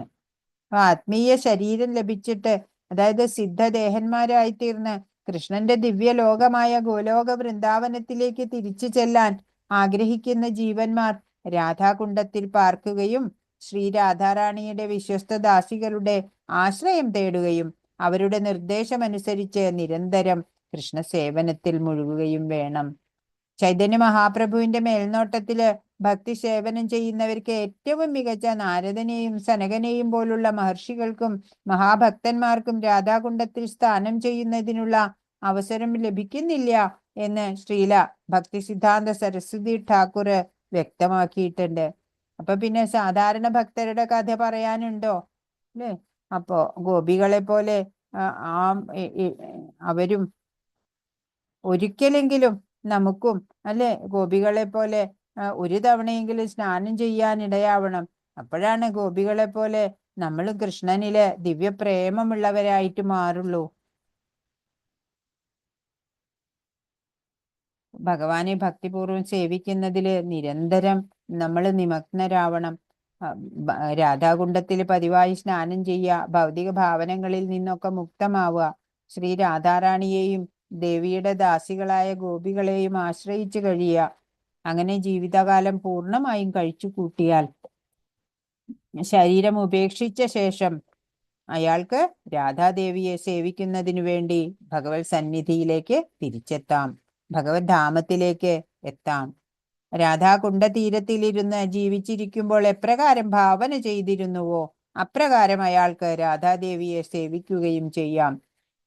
ആത്മീയ ശരീരം ലഭിച്ചിട്ട്, അതായത് സിദ്ധദേഹന്മാരായി തീർന്ന് കൃഷ്ണന്റെ ദിവ്യലോകമായ ഗോലോക വൃന്ദാവനത്തിലേക്ക് തിരിച്ചു ചെല്ലാൻ ആഗ്രഹിക്കുന്ന ജീവന്മാർ രാധാകുണ്ഡത്തിൽ പാർക്കുകയും ശ്രീ രാധാറാണിയുടെ വിശ്വസ്ത ദാസികളുടെ ആശ്രയം തേടുകയും അവരുടെ നിർദ്ദേശമനുസരിച്ച് നിരന്തരം കൃഷ്ണസേവനത്തിൽ മുഴുകുകയും വേണം. ചൈതന്യ മഹാപ്രഭുവിന്റെ മേൽനോട്ടത്തില് ഭക്തി സേവനം ചെയ്യുന്നവർക്ക് ഏറ്റവും മികച്ച നാരദനെയും സനകനെയും പോലുള്ള മഹർഷികൾക്കും മഹാഭക്തന്മാർക്കും രാധാകുണ്ഡത്തിൽ സ്ഥാനം ചെയ്യുന്നതിനുള്ള അവസരം ലഭിക്കുന്നില്ല എന്ന് ശ്രീല ഭക്തി സിദ്ധാന്ത സരസ്വതി ഠാക്കൂർ വ്യക്തമാക്കിയിട്ടുണ്ട്. അപ്പൊ പിന്നെ സാധാരണ ഭക്തരുടെ കഥ പറയാനുണ്ടോ അല്ലേ? അപ്പോ ഗോപികളെ പോലെ അവരും ഒരിക്കലെങ്കിലും നമുക്കും അല്ലെ ഗോപികളെ പോലെ ഒരു തവണയെങ്കിലും സ്നാനം ചെയ്യാൻ ഇടയാവണം. അപ്പോഴാണ് ഗോപികളെ പോലെ നമ്മൾ കൃഷ്ണനിലെ ദിവ്യപ്രേമമുള്ളവരായിട്ട് മാറുള്ളൂ. ഭഗവാനെ ഭക്തിപൂർവ്വം സേവിക്കുന്നതില് നിരന്തരം നമ്മൾ നിമഗ്നരാവണം. രാധാകുണ്ഡത്തിൽ പതിവായി സ്നാനം ചെയ്യുക, ഭൗതിക ഭാവനകളിൽ നിന്നൊക്കെ മുക്തമാവുക, ശ്രീ രാധാറാണിയെയും ദേവിയുടെ ദാസികളായ ഗോപികളെയും ആശ്രയിച്ചു കഴിയുക. അങ്ങനെ ജീവിതകാലം പൂർണ്ണമായും കഴിച്ചു കൂട്ടിയാൽ ശരീരം ഉപേക്ഷിച്ച ശേഷം അയാൾക്ക് രാധാദേവിയെ സേവിക്കുന്നതിനു വേണ്ടി ഭഗവത് സന്നിധിയിലേക്ക് തിരിച്ചെത്താം, ഭഗവത് ധാമത്തിലേക്ക് എത്താം. രാധാകുണ്ഡ തീരത്തിലിരുന്ന് ജീവിച്ചിരിക്കുമ്പോൾ എപ്രകാരം ഭാവന ചെയ്തിരുന്നുവോ അപ്രകാരം അയാൾക്ക് രാധാദേവിയെ സേവിക്കുകയും ചെയ്യാം.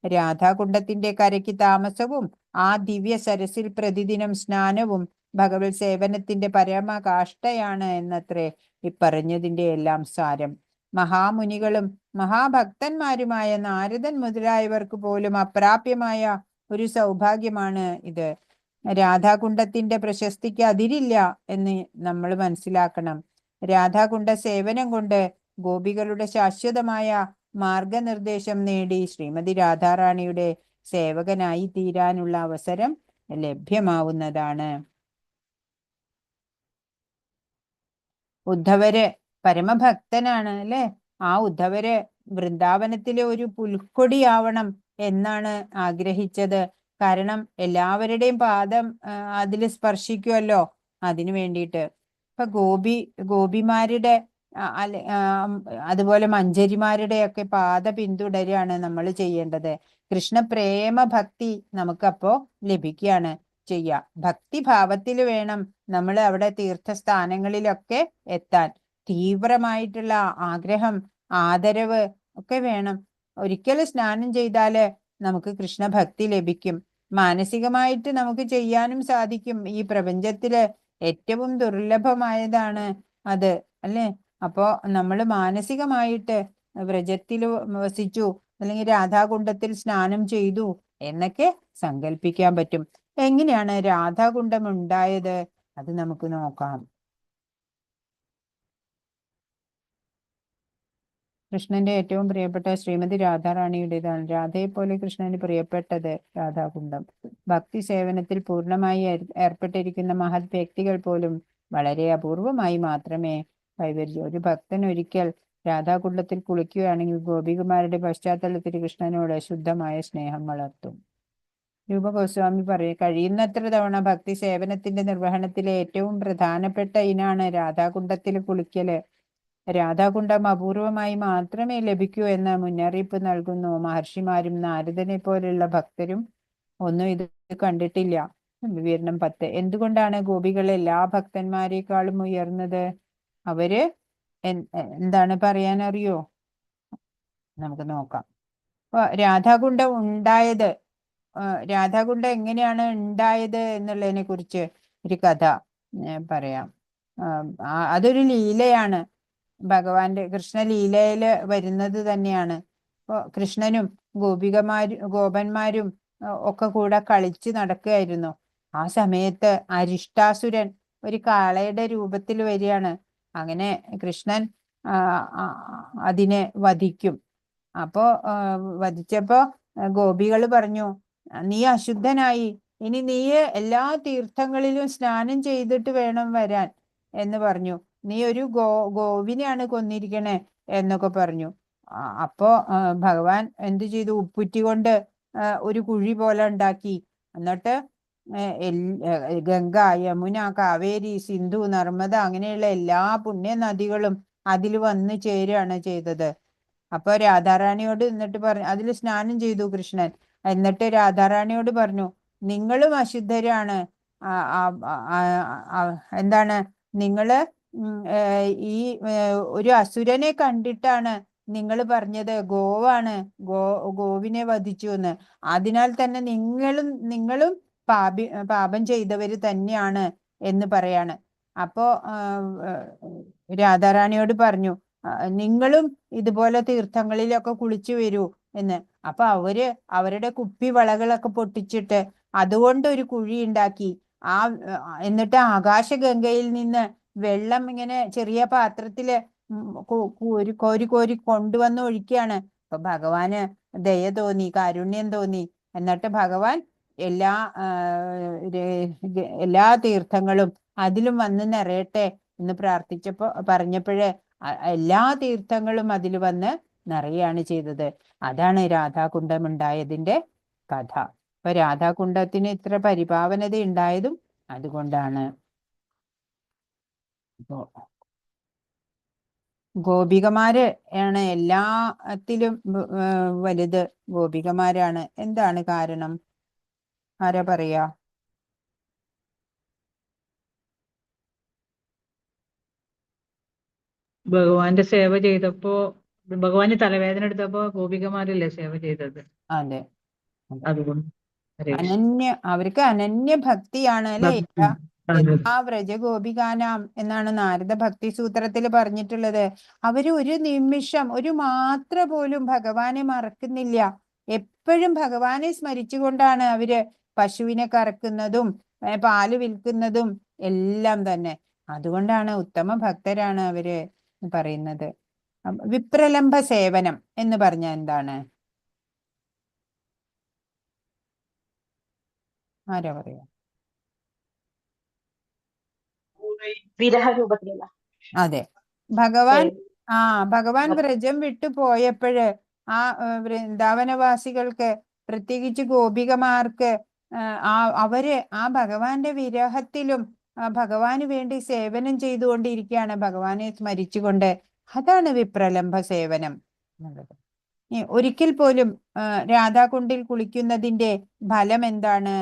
രാധാകുണ്ഡത്തിന്റെ കരയ്ക്ക് താമസവും ആ ദിവ്യ സരസിൽ പ്രതിദിനം സ്നാനവും ഭഗവത് സേവനത്തിന്റെ പരമകാഷ്ഠയാണ് എന്നത്രേ ഇപ്പറഞ്ഞതിന്റെ എല്ലാം സാരം. മഹാമുനികളും മഹാഭക്തന്മാരുമായ നാരദൻ മുതലായവർക്ക് പോലും അപ്രാപ്യമായ ഒരു സൗഭാഗ്യമാണ് ഇത്. രാധാകുണ്ഡത്തിന്റെ പ്രശസ്തിക്ക് അതിരില്ല എന്ന് നമ്മൾ മനസ്സിലാക്കണം. രാധാകുണ്ഡ സേവനം കൊണ്ട് ഗോപികളുടെ ശാശ്വതമായ മാർഗനിർദ്ദേശം നേടി ശ്രീമതി രാധാറാണിയുടെ സേവകനായി തീരാനുള്ള അവസരം ലഭ്യമാവുന്നതാണ്. ഉദ്ധവര് പരമഭക്തനാണ് അല്ലെ. ആ ഉദ്ധവര് വൃന്ദാവനത്തിലെ ഒരു പുൽക്കൊടിയാവണം എന്നാണ് ആഗ്രഹിച്ചത്. കാരണം എല്ലാവരുടെയും പാദം അതിൽ സ്പർശിക്കുമല്ലോ, അതിനു വേണ്ടിയിട്ട്. ഇപ്പൊ ഗോപിമാരുടെ അതുപോലെ മഞ്ചരിമാരുടെ ഒക്കെ പാത പിന്തുടരാണ് നമ്മൾ ചെയ്യേണ്ടത്. കൃഷ്ണ പ്രേമ ഭക്തി നമുക്കപ്പോ ലഭിക്കുകയാണ് ചെയ്യുക. ഭക്തിഭാവത്തിൽ വേണം നമ്മൾ അവിടെ തീർത്ഥസ്ഥാനങ്ങളിലൊക്കെ എത്താൻ. തീവ്രമായിട്ടുള്ള ആഗ്രഹം, ആദരവ് ഒക്കെ വേണം. ഒരിക്കലും സ്നാനം ചെയ്താല് നമുക്ക് കൃഷ്ണഭക്തി ലഭിക്കും. മാനസികമായിട്ട് നമുക്ക് ചെയ്യാനും സാധിക്കും. ഈ പ്രപഞ്ചത്തില് ഏറ്റവും ദുർലഭമായതാണ് അത് അല്ലേ. അപ്പോ നമ്മൾ മാനസികമായിട്ട് വ്രജത്തിൽ വസിച്ചു, അല്ലെങ്കിൽ രാധാകുണ്ഡത്തിൽ സ്നാനം ചെയ്തു എന്നൊക്കെ സങ്കല്പിക്കാൻ പറ്റും. എങ്ങനെയാണ് രാധാകുണ്ഡം ഉണ്ടായത് അത് നമുക്ക് നോക്കാം. കൃഷ്ണന്റെ ഏറ്റവും പ്രിയപ്പെട്ട ശ്രീമതി രാധാറാണിയുടേതാണ്. രാധയെ പോലെ കൃഷ്ണന് പ്രിയപ്പെട്ടത് രാധാകുണ്ഡം. ഭക്തി സേവനത്തിൽ പൂർണ്ണമായി ഏർപ്പെട്ടിരിക്കുന്ന മഹത് വ്യക്തികൾ പോലും വളരെ അപൂർവമായി മാത്രമേ കൈവരിച്ചു. ഒരു ഭക്തൻ ഒരിക്കൽ രാധാകുണ്ഡത്തിൽ കുളിക്കുകയാണെങ്കിൽ ഗോപികുമാരുടെ പശ്ചാത്തലത്തിൽ കൃഷ്ണനോട് ശുദ്ധമായ സ്നേഹം വളർത്തും. രൂപഗോസ്വാമി പറയും, കഴിയുന്നത്ര തവണ ഭക്തി സേവനത്തിന്റെ നിർവഹണത്തിലെ ഏറ്റവും പ്രധാനപ്പെട്ട ഇനാണ് രാധാകുണ്ഡത്തിൽ കുളിക്കല്. രാധാകുണ്ഡം അപൂർവമായി മാത്രമേ ലഭിക്കൂ എന്ന് മുന്നറിയിപ്പ് നൽകുന്നു. മഹർഷിമാരും നാരദനെ പോലുള്ള ഭക്തരും ഒന്നും ഇത് കണ്ടിട്ടില്ല. വിവരണം 10. എന്തുകൊണ്ടാണ് ഗോപികൾ എല്ലാ ഭക്തന്മാരെക്കാളും ഉയർന്നത്? അവര് എന്താണ് പറയാനറിയോ? നമുക്ക് നോക്കാം. രാധാകുണ്ഡം ഉണ്ടായത്, രാധാകുണ്ഡം എങ്ങനെയാണ് ഉണ്ടായത് എന്നുള്ളതിനെ കുറിച്ച് ഒരു കഥ പറയാം. അതൊരു ലീലയാണ്. ഭഗവാന്റെ കൃഷ്ണലീലയില് വരുന്നത് തന്നെയാണ്. കൃഷ്ണനും ഗോപന്മാരും ഒക്കെ കൂടെ കളിച്ച് നടക്കുകയായിരുന്നു. ആ സമയത്ത് അരിഷ്ടാസുരൻ ഒരു കാളയുടെ രൂപത്തിൽ വരികയാണ്. അങ്ങനെ കൃഷ്ണൻ അതിനെ വധിക്കും. അപ്പോ വധിച്ചപ്പോ ഗോപികൾ പറഞ്ഞു, നീ അശുദ്ധനായി, ഇനി നീ എല്ലാ തീർത്ഥങ്ങളിലും സ്നാനം ചെയ്തിട്ട് വേണം വരാൻ എന്ന് പറഞ്ഞു. നീ ഒരു ഗോവിനെയാണ് കൊന്നിരിക്കണേ എന്നൊക്കെ പറഞ്ഞു. അപ്പോ ഭഗവാൻ എന്തു ചെയ്തു? ഉപ്പുറ്റി കൊണ്ട് ഒരു കുഴി പോലെ ഉണ്ടാക്കി. എന്നിട്ട് ഗംഗ, യമുന, കാവേരി, സിന്ധു, നർമ്മദ അങ്ങനെയുള്ള എല്ലാ പുണ്യ നദികളും അതിൽ വന്ന് ചേരുകയാണ് ചെയ്തത്. അപ്പൊ രാധാറാണിയോട് എന്നിട്ട് പറഞ്ഞു, അതിൽ സ്നാനം ചെയ്തു കൃഷ്ണൻ. എന്നിട്ട് രാധാറാണിയോട് പറഞ്ഞു, നിങ്ങളും അശുദ്ധരാണ്. എന്താണ് നിങ്ങള് ഈ ഒരു അസുരനെ കണ്ടിട്ടാണ് നിങ്ങൾ പറഞ്ഞത് ഗോവാണ്, ഗോവിനെ വധിച്ചു എന്ന്. അതിനാൽ തന്നെ നിങ്ങളും പാപം ചെയ്തവര് തന്നെയാണ് എന്ന് പറയാണ്. അപ്പോ രാധാറാണിയോട് പറഞ്ഞു, നിങ്ങളും ഇതുപോലെ തീർത്ഥങ്ങളിലൊക്കെ കുളിച്ചു വരൂ എന്ന്. അപ്പൊ അവരുടെ കുപ്പിവളകളൊക്കെ പൊട്ടിച്ചിട്ട് അതുകൊണ്ട് ഒരു കുഴി ഉണ്ടാക്കി. എന്നിട്ട് ആകാശഗംഗയിൽ നിന്ന് വെള്ളം ഇങ്ങനെ ചെറിയ പാത്രത്തില് കോരി കോരി കൊണ്ടുവന്ന് ഒഴിക്കുകയാണ്. അപ്പൊ ഭഗവാന് ദയ തോന്നി, കാരുണ്യം തോന്നി. എന്നിട്ട് ഭഗവാൻ എല്ലാ തീർത്ഥങ്ങളും അതിലും വന്ന് നിറയട്ടെ എന്ന് പറഞ്ഞപ്പോഴേ എല്ലാ തീർത്ഥങ്ങളും അതിൽ വന്ന് നിറയാണ് ചെയ്തത്. അതാണ് രാധാകുണ്ഡം ഉണ്ടായതിന്റെ കഥ. അപ്പൊ രാധാകുണ്ഡത്തിന് ഇത്ര പരിപാവനത ഉണ്ടായതും അതുകൊണ്ടാണ്. ഗോപികമാര് ആണ് എല്ലാത്തിലും വലുത്. ഗോപികമാരാണ്. എന്താണ് കാരണം? ആരാ പറയാ? ഭഗവാന്റെ സേവ ചെയ്തപ്പോ ഭഗവാന് തലവേദന എടുത്തപ്പോ ഗോപികമാരല്ലേ സേവ ചെയ്തത്, അതെ അതെ. അതുകൊണ്ട്. ഹരേ കൃഷ്ണ. അവർക്ക് അനന്യ ഭക്തിയാണ് അല്ലെ. ഭക്തി. അതെ. യഥാ വ്രജഗോപികാനാം എന്നാണ് നാരദ ഭക്തി സൂത്രത്തിൽ പറഞ്ഞിട്ടുള്ളത്. അവര് ഒരു നിമിഷം, ഒരു മാത്ര പോലും ഭഗവാനെ മറക്കുന്നില്ല. എപ്പോഴും ഭഗവാനെ സ്മരിച്ചുകൊണ്ടാണ് അവര് പശുവിനെ കറക്കുന്നതും പാല് വിൽക്കുന്നതും എല്ലാം തന്നെ. അതുകൊണ്ടാണ് ഉത്തമ ഭക്തരാണ് അവര് പറയുന്നത്. വിപ്രലംബ സേവനം എന്ന് പറഞ്ഞ എന്താണ്? ആരാ പറയാ? വിരഹരൂപത്തിലുള്ള അതെ, ഭഗവാൻ സേവനം. ഭഗവാൻ വ്രജം വിട്ടു പോയപ്പോഴ് ആ വൃന്ദാവനവാസികൾക്ക്, പ്രത്യേകിച്ച് ഗോപികമാർക്ക്, അവര് ആ ഭഗവാന്റെ വിരഹത്തിലും ഭഗവാന് വേണ്ടി സേവനം ചെയ്തുകൊണ്ടിരിക്കുകയാണ്, ഭഗവാനെ സ്മരിച്ചുകൊണ്ട്. അതാണ് വിപ്രലംബ സേവനം എന്നുള്ളത്. ഒരിക്കൽ പോലും രാധാകുണ്ടിൽ കുളിക്കുന്നതിന്റെ ഫലം എന്താണ്?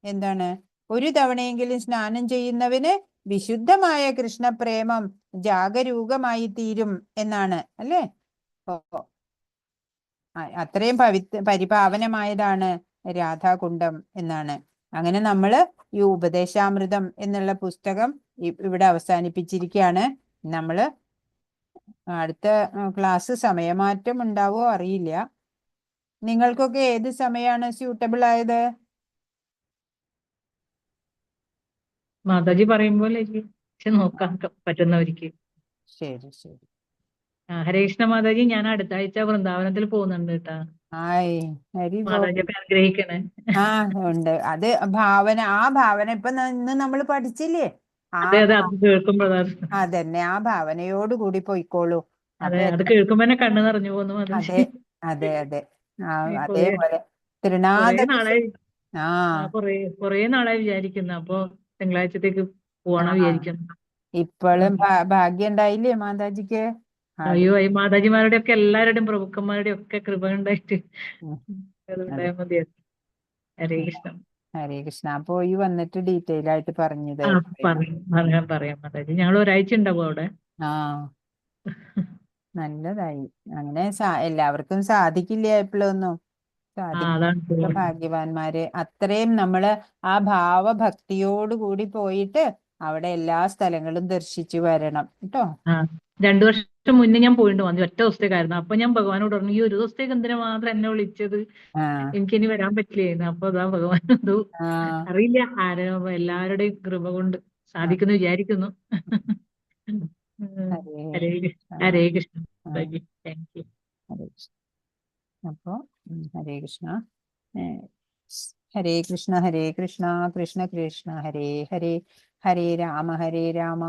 എന്താണ്? ഒരു തവണയെങ്കിലും സ്നാനം ചെയ്യുന്നവന് വിശുദ്ധമായ കൃഷ്ണപ്രേമം ജാഗരൂകമായി തീരും എന്നാണ് അല്ലേ. അത്രയും പരിപാവനമായതാണ് രാധാകുണ്ഡം എന്നാണ്. അങ്ങനെ നമ്മള് ഈ ഉപദേശാമൃതം എന്നുള്ള പുസ്തകം ഇവിടെ അവസാനിപ്പിച്ചിരിക്കുകയാണ്. നമ്മള് അടുത്ത ക്ലാസ് സമയമാറ്റം ഉണ്ടാവോ അറിയില്ല. നിങ്ങൾക്കൊക്കെ ഏത് സമയമാണ് സ്യൂട്ടബിൾ ആയത്? മാതാജി പറയുമ്പോലെ നോക്കാൻ പറ്റുന്നവർക്ക്. ശരി ശരി. ഹരേ കൃഷ്ണ മാതാജി, ഞാൻ അടുത്ത ആഴ്ച വൃന്ദാവനത്തിൽ പോകുന്നുണ്ട് കേട്ടാ. ആയി ഹരി മാതാജിയൊക്കെ അനുഗ്രഹിക്കണേ. ഉണ്ട്. അത് ഭാവന, ആ ഭാവന ഇപ്പൊ ഇന്ന് നമ്മൾ പഠിച്ചില്ലേ? അതെ അതെ, അത് കേൾക്കുമ്പോഴാ. അതന്നെ, ആ ഭാവനയോട് കൂടി പോയിക്കോളൂ. അതെ, അപ്പൊ അത് കേൾക്കുമ്പോ തന്നെ കണ്ണു നിറഞ്ഞു പോകുന്നു അതെ മാതാജി. അതെ അതെ. കൊറേ അതേപോലെ തൃണാദ നാളായി ആ കൊറേ നാളായി വിചാരിക്കുന്നു. അപ്പൊ തിങ്കളാഴ്ചത്തേക്ക് പോകണം വിചാരിക്കുന്നു. ഇപ്പോഴും ഭാഗ്യം ഉണ്ടായില്ലേ മാതാജിക്ക്? അയ്യോ, ഈ മാതാജിമാരുടെ ഒക്കെ എല്ലാവരുടെയും പ്രഭുക്കന്മാരുടെ ഒക്കെ കൃപ ഉണ്ടായിട്ട് അതുണ്ടായാൽ മതിയായിരുന്നു. ഹരേ കൃഷ്ണ. ഹരേ കൃഷ്ണ. പോയി വന്നിട്ട് ഡീറ്റെയിൽ ആയിട്ട് പറഞ്ഞു പറയാം മാതാജി. ഞങ്ങൾ ഒരാഴ്ച ഉണ്ടാവും അവിടെ. നല്ലതായി. അങ്ങനെ എല്ലാവർക്കും സാധിക്കില്ല എപ്പോഴൊന്നും. സാധിക്കുന്ന ഭാഗ്യവാന്മാര്. അത്രയും നമ്മള് ആ ഭാവഭക്തിയോടുകൂടി പോയിട്ട് അവിടെ എല്ലാ സ്ഥലങ്ങളും ദർശിച്ചു വരണം കേട്ടോ. 2 വർഷം മുന്നേ ഞാൻ പോയിട്ട് വന്നു, ഒറ്റ ദിവസത്തേക്കായിരുന്നു. അപ്പൊ ഞാൻ ഭഗവാനോട് പറഞ്ഞു, ഈ ഒരു ദിവസത്തേക്ക് എന്തിനാ മാത്രം എന്നെ വിളിച്ചത്, എനിക്കിനി വരാൻ പറ്റില്ലായിരുന്നു. അപ്പൊ അതാ ഭഗവാൻ അറിയില്ല, എല്ലാവരുടെയും കൃപ കൊണ്ട് സാധിക്കുന്നു വിചാരിക്കുന്നു. ഹരേ കൃഷ്ണ. Thank you. അപ്പൊ ഹരേ കൃഷ്ണ. ഹരേ കൃഷ്ണ ഹരേ കൃഷ്ണ കൃഷ്ണ കൃഷ്ണ ഹരേ ഹരേ, ഹരേ രാമ രാമ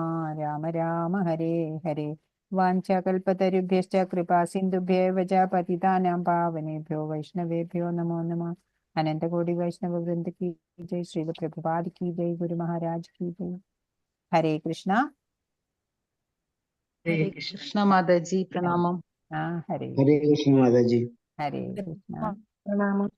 രാമ ഹരേ ഹരേ. വാഞ്ചകൽപതരുഭ്യശ്ച കൃപാ സിന്ധുഭ്യേവ ച പതിതാനാം പാവനേഭ്യോ വൈഷ്ണവേഭ്യോ നമോ നമഃ. അനന്തകോടി വൈഷ്ണവ വൃന്ദ കി ജയ്. ശ്രീല പ്രഭുപാദ് കി ജയ്. ഗുരു മഹാരാജ് കി ജയ്. ഹരേ കൃഷ്ണ. ഹരേ കൃഷ്ണ മാതാജി, പ്രണാമം. ഹരേ ഹരേ കൃഷ്ണ മാതാജി. ഹരേ കൃഷ്ണ. പ്രണാമം.